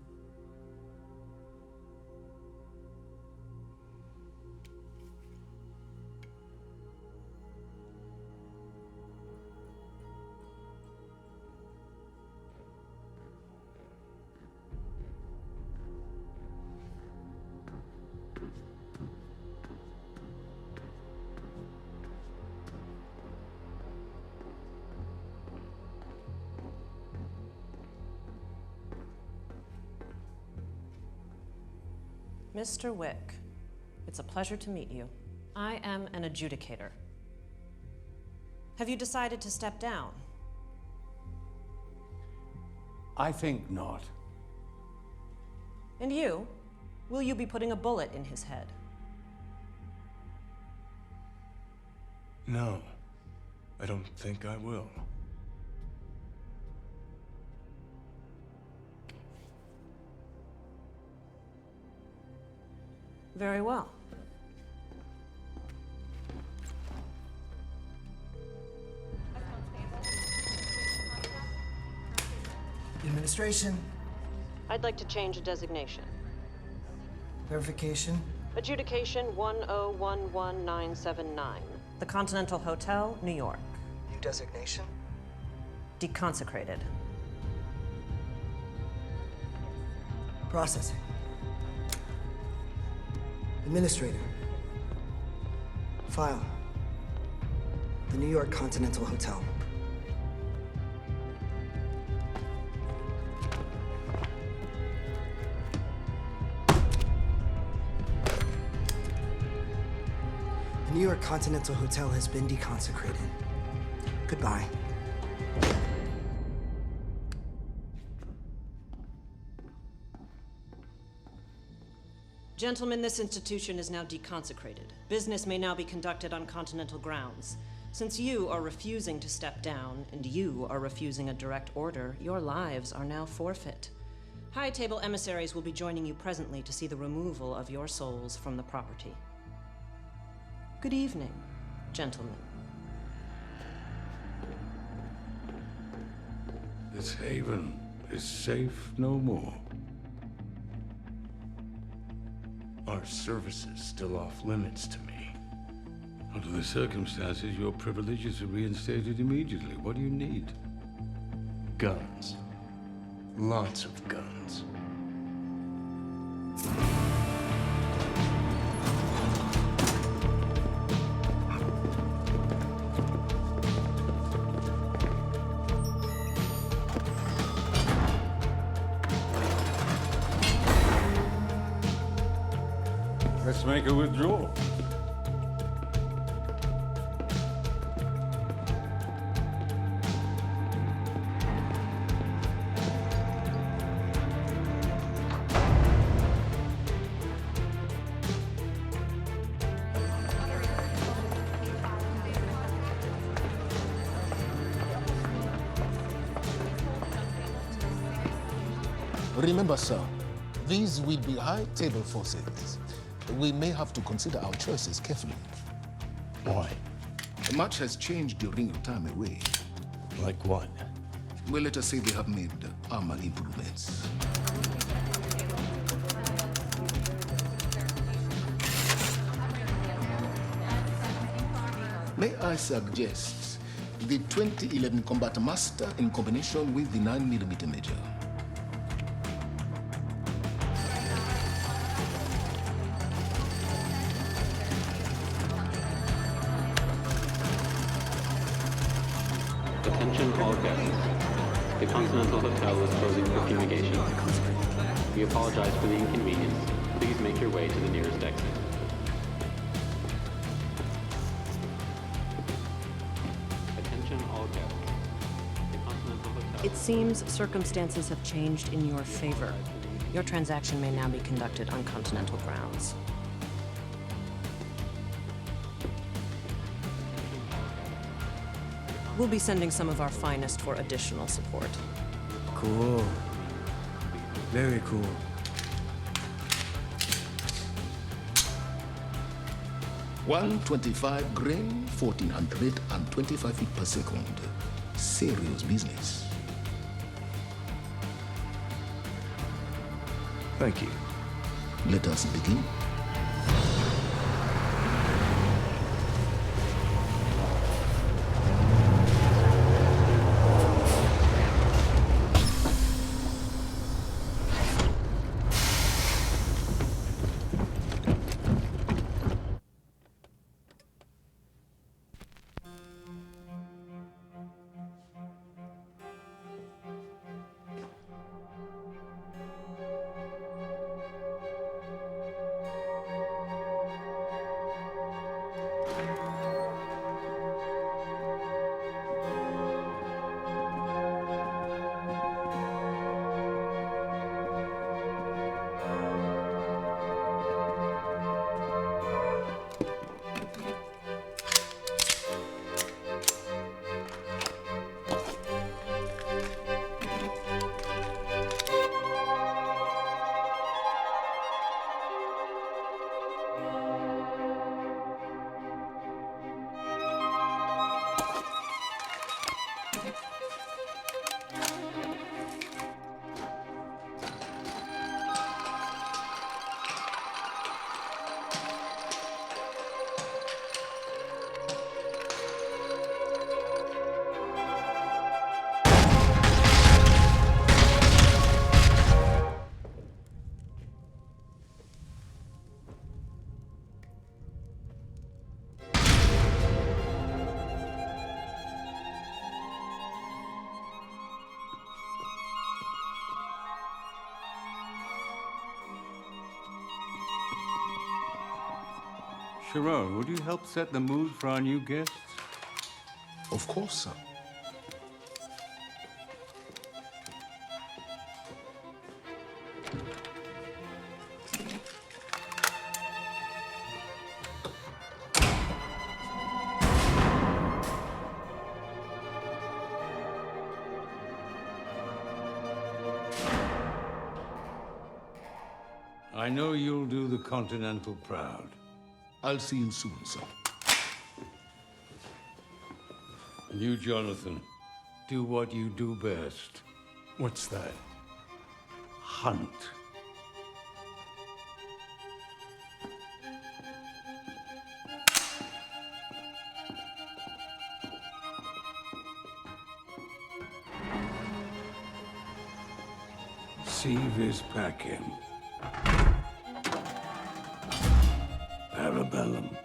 Mr. Wick, it's a pleasure to meet you. I am an adjudicator. Have you decided to step down? I think not. And you? Will you be putting a bullet in his head? No, I don't think I will. Very well. Administration. I'd like to change a designation. Verification. Adjudication 1011979. The Continental Hotel, New York. New designation. Deconsecrated. Processing. Administrator. File. The New York Continental Hotel. The New York Continental Hotel has been deconsecrated. Goodbye. Gentlemen, this institution is now deconsecrated. Business may now be conducted on Continental grounds. Since you are refusing to step down, and you are refusing a direct order, your lives are now forfeit. High Table emissaries will be joining you presently to see the removal of your souls from the property. Good evening, gentlemen. This haven is safe no more. Are services still off limits to me? Under the circumstances, your privileges are reinstated immediately. What do you need? Guns. Lots of guns. Let's make a withdrawal. Remember, sir, these will be high-table forces. We may have to consider our choices carefully. Why? Much has changed during your time away. Like what? Well, let us say they have made armor improvements. May I suggest the 2011 Combat Master in combination with the 9mm Major? Attention all guests. The Continental Hotel is closing for fumigation. We apologize for the inconvenience. Please make your way to the nearest exit. Attention all guests. The Continental Hotel... It seems circumstances have changed in your favor. Your transaction may now be conducted on Continental grounds. We'll be sending some of our finest for additional support. Cool. Very cool. $125 grain, 1,425 feet per second. Serious business. Thank you. Let us begin. Sharon, would you help set the mood for our new guests? Of course, sir. I know you'll do the Continental proud. I'll see you soon, sir. And you, Jonathan, do what you do best. What's that? Hunt. See this packing. Parabellum.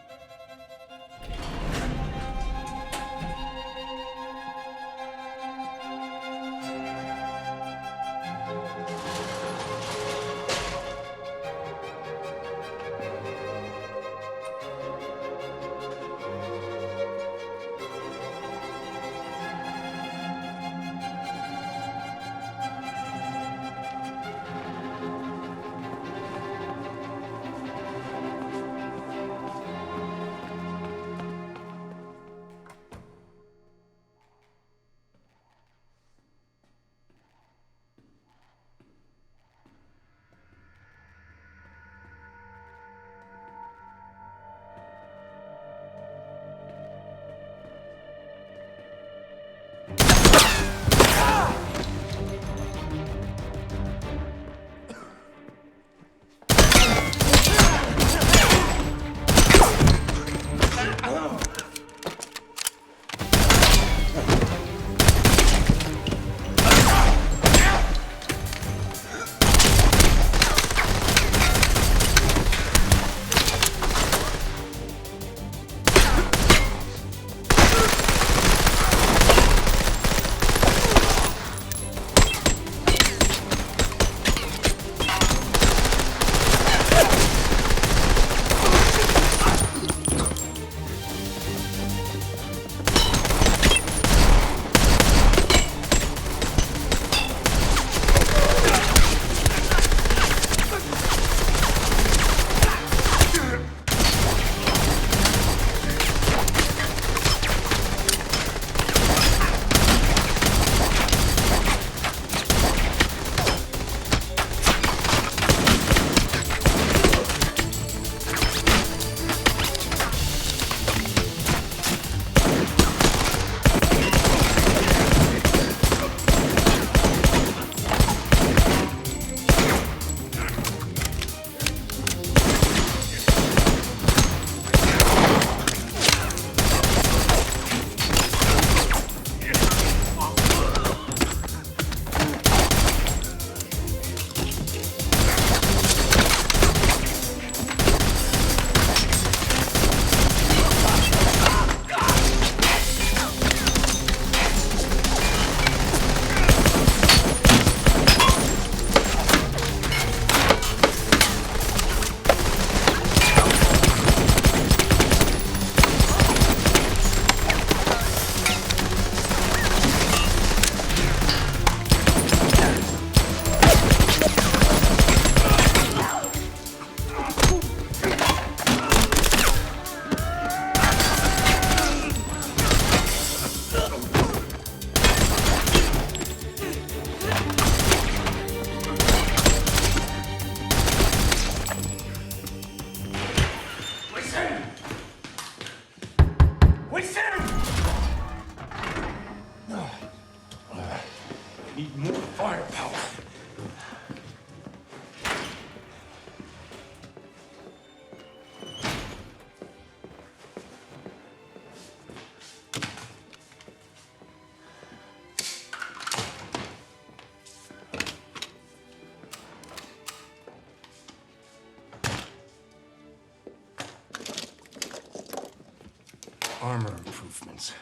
Armor improvements.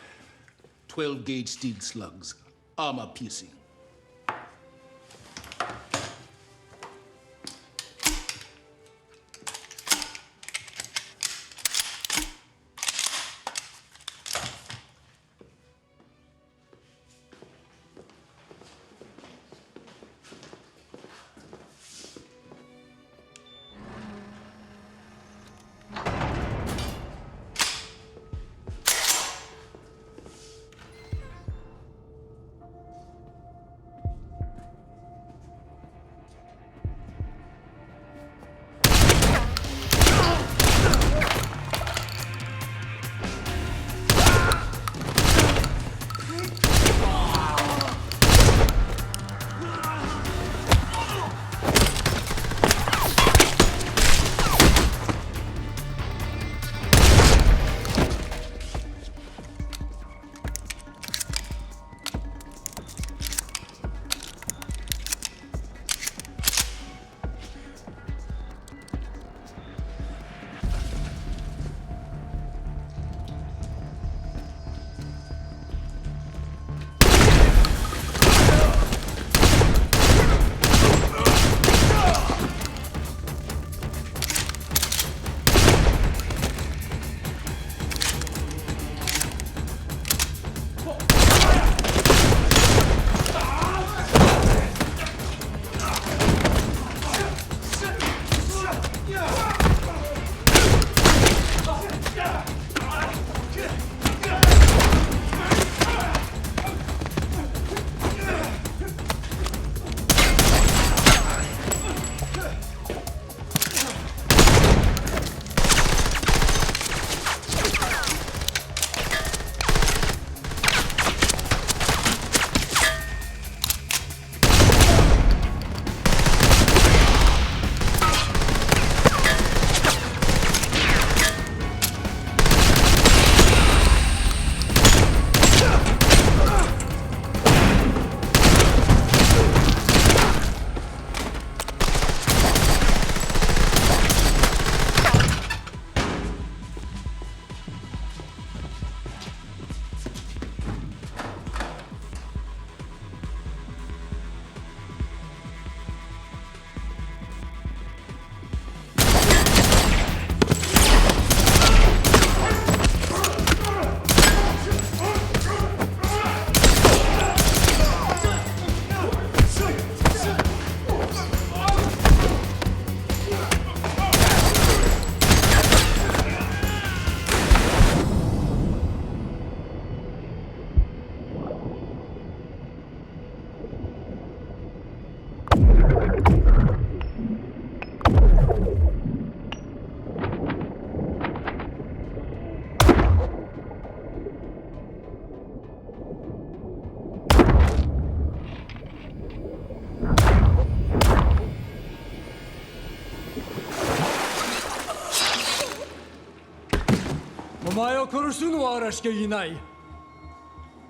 12-gauge steel slugs. Armor piercing.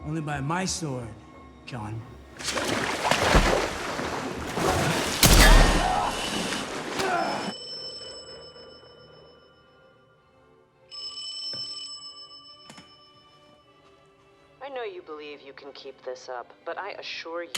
Only by my sword, John. I know you believe you can keep this up, but I assure you...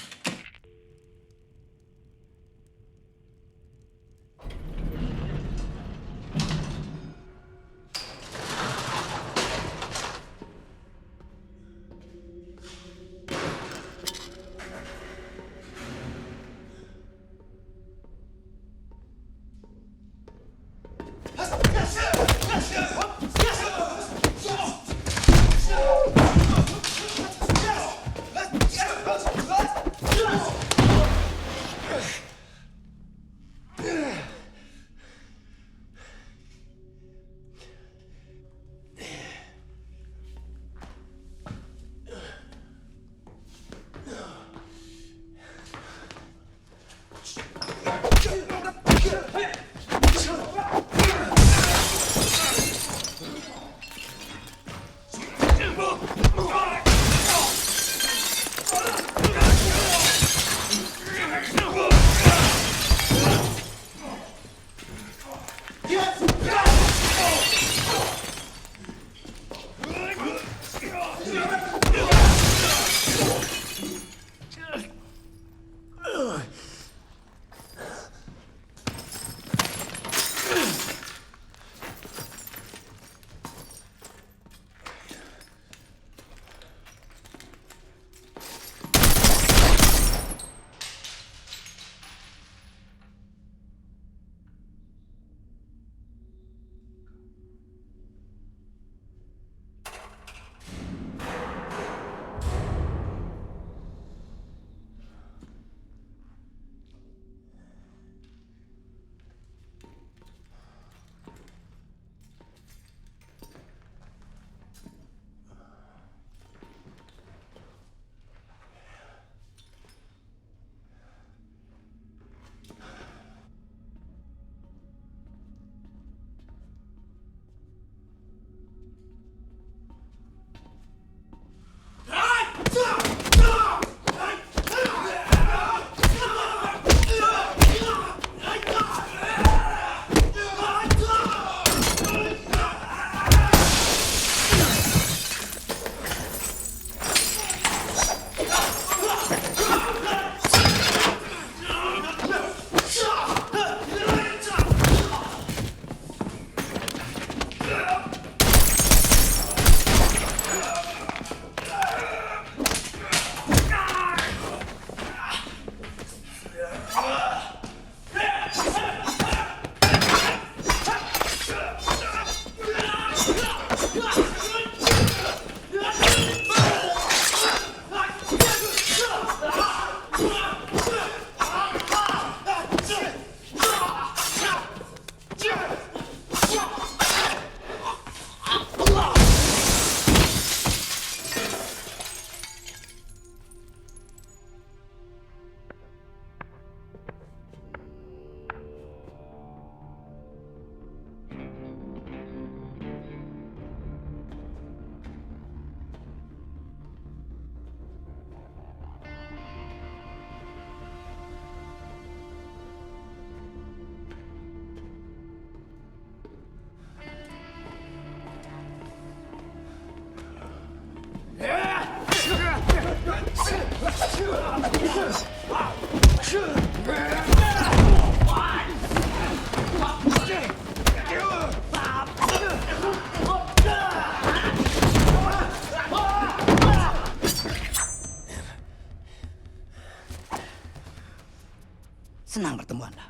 Senang bertemu Anda,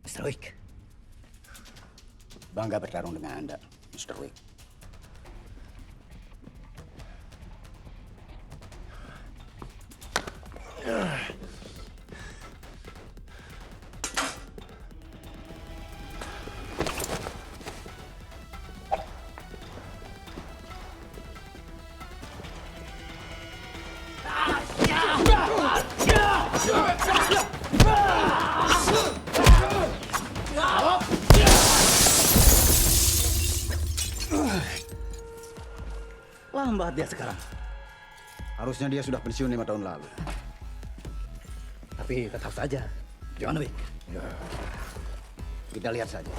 Mr. Wick. Bangga bertarung dengan Anda, Mr. Wick. Lambat dia sekarang. Harusnya dia sudah pensiun 5 tahun lalu. Tapi tetap saja, John Wick. Kita lihat saja.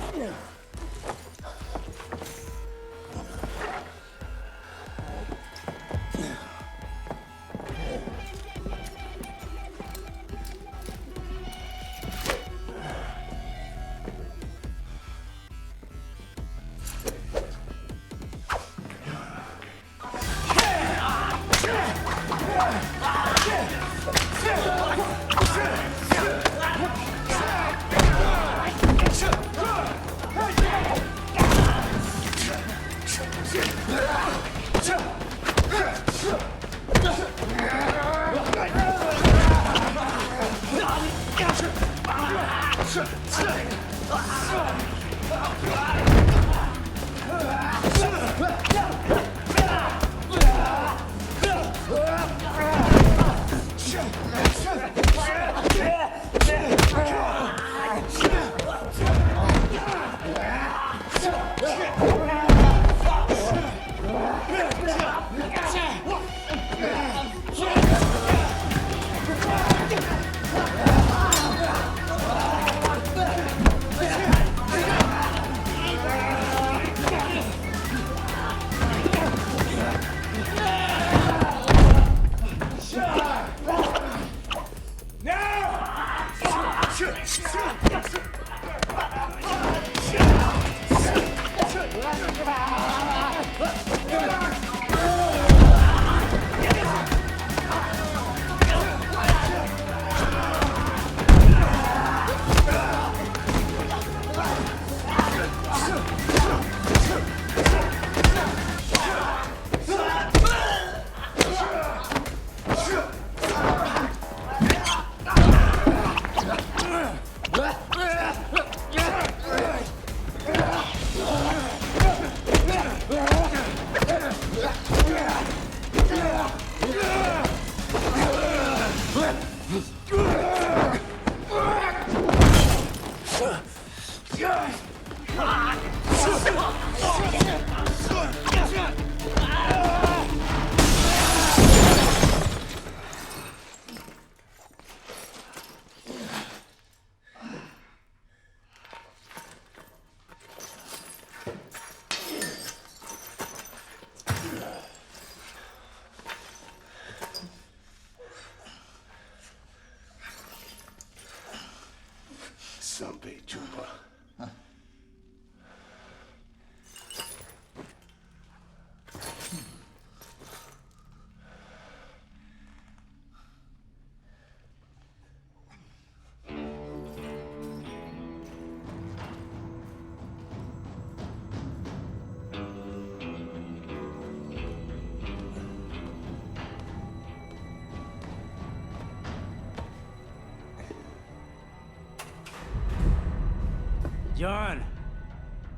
Sampai jumpa. John,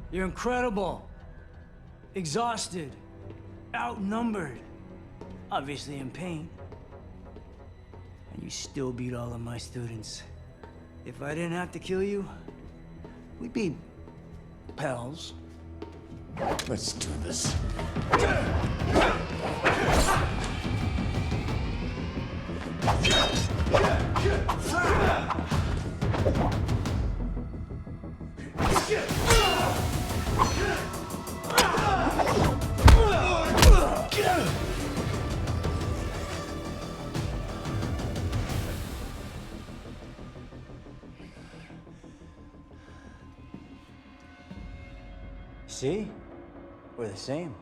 you're incredible. Exhausted. Outnumbered. Obviously in pain. And you still beat all of my students. If I didn't have to kill you, we'd be pals. Let's do this. See? We're the same.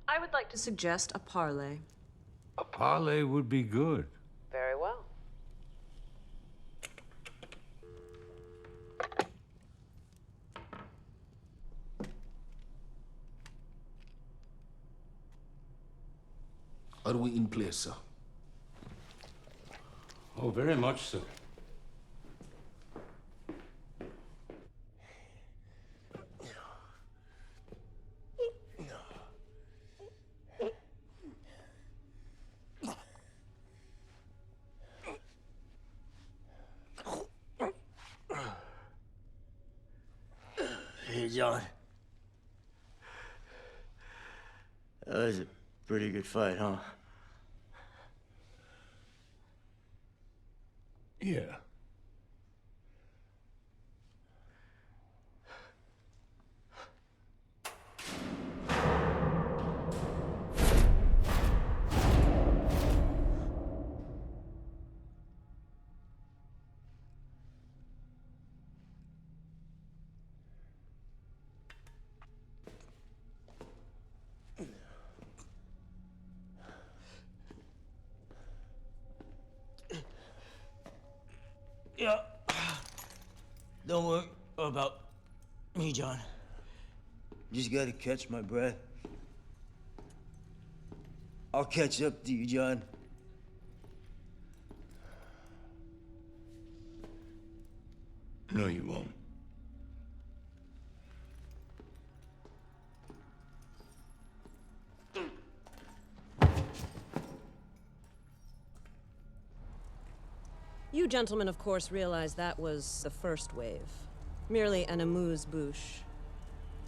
I would like to suggest a parlay. A parlay would be good. Very well. Are we in place, sir? Oh, very much so. Hey, John. That was a pretty good fight, huh? Yeah. Yeah. Don't worry about me, John. Just gotta catch my breath. I'll catch up to you, John. No, you won't. You gentlemen, of course, realize that was the first wave. Merely an amuse-bouche.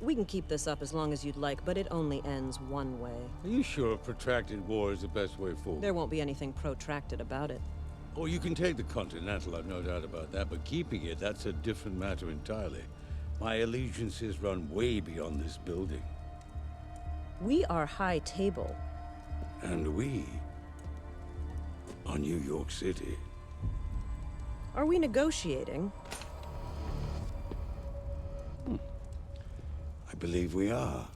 We can keep this up as long as you'd like, but it only ends one way. Are you sure a protracted war is the best way forward? There won't be anything protracted about it. Oh, you can take the Continental, I've no doubt about that, but keeping it, that's a different matter entirely. My allegiances run way beyond this building. We are high table. And we are New York City. Are we negotiating? I believe we are.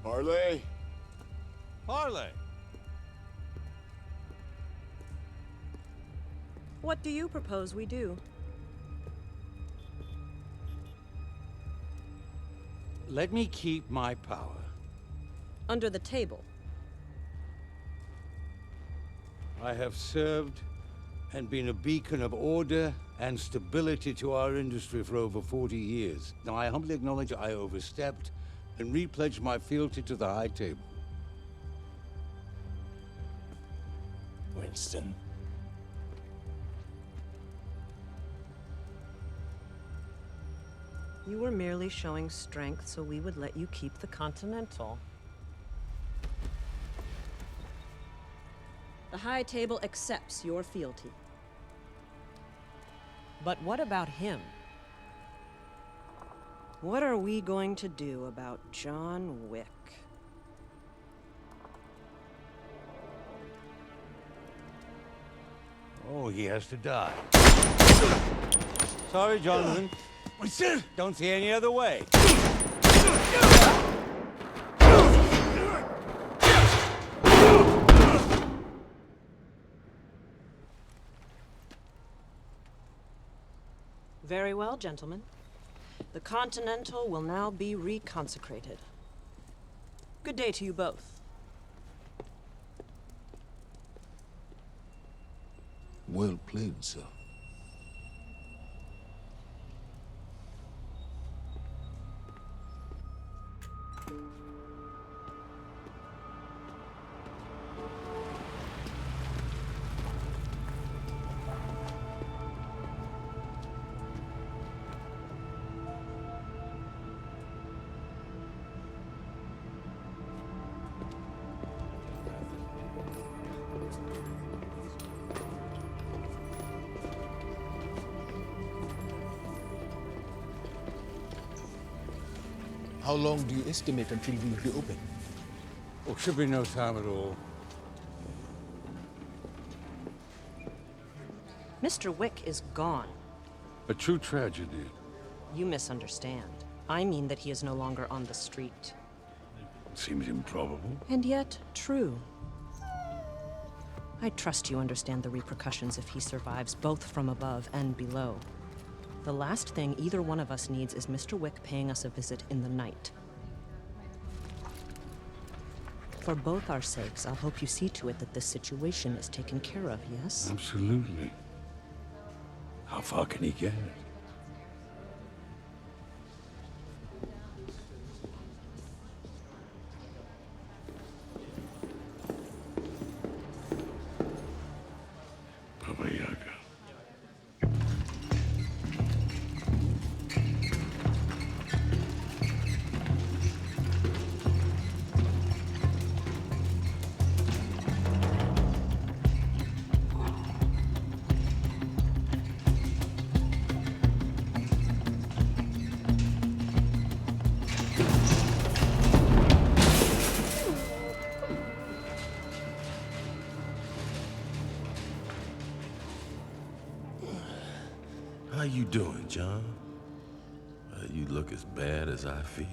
Parlay. Parlay. What do you propose we do? Let me keep my power. Under the table. I have served and been a beacon of order and stability to our industry for over 40 years. Now, I humbly acknowledge I overstepped and repledged my fealty to the high table. Winston. You were merely showing strength, so we would let you keep the Continental. The high table accepts your fealty. But what about him? What are we going to do about John Wick? Oh, he has to die. Sorry, Jonathan. Winston! Don't see any other way. Very well, gentlemen. The Continental will now be reconsecrated. Good day to you both. Well played, sir. How long do you estimate until we will be open? Oh, should be no time at all. Mr. Wick is gone. A true tragedy. You misunderstand. I mean that he is no longer on the street. Seems improbable. And yet, true. I trust you understand the repercussions if he survives, both from above and below. The last thing either one of us needs is Mr. Wick paying us a visit in the night. For both our sakes, I'll hope you see to it that this situation is taken care of, yes? Absolutely. How far can he get? Baba Yaga. How you doing, John? You look as bad as I feel.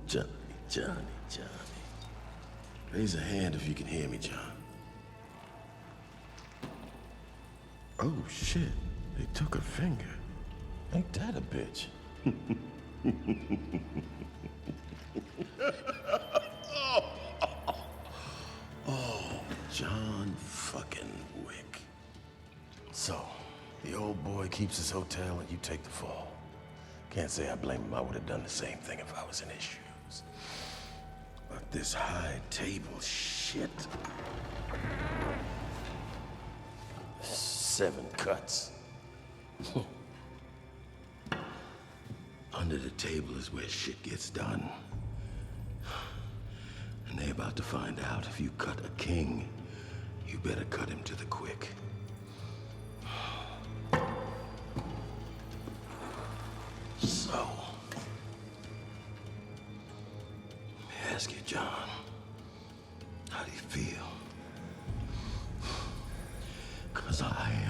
Johnny. Raise a hand if you can hear me, John. Oh, shit. They took her finger. Ain't that a bitch? Oh, John fucking Wick. So, the old boy keeps his hotel and you take the fall. Can't say I blame him. I would have done the same thing if I was in his shoes. But this high table shit. 7 cuts. Under the table is where shit gets done. And they about to find out if you cut a king, you better cut him to the quick. So, let me ask you, John, how do you feel? 'Cause I am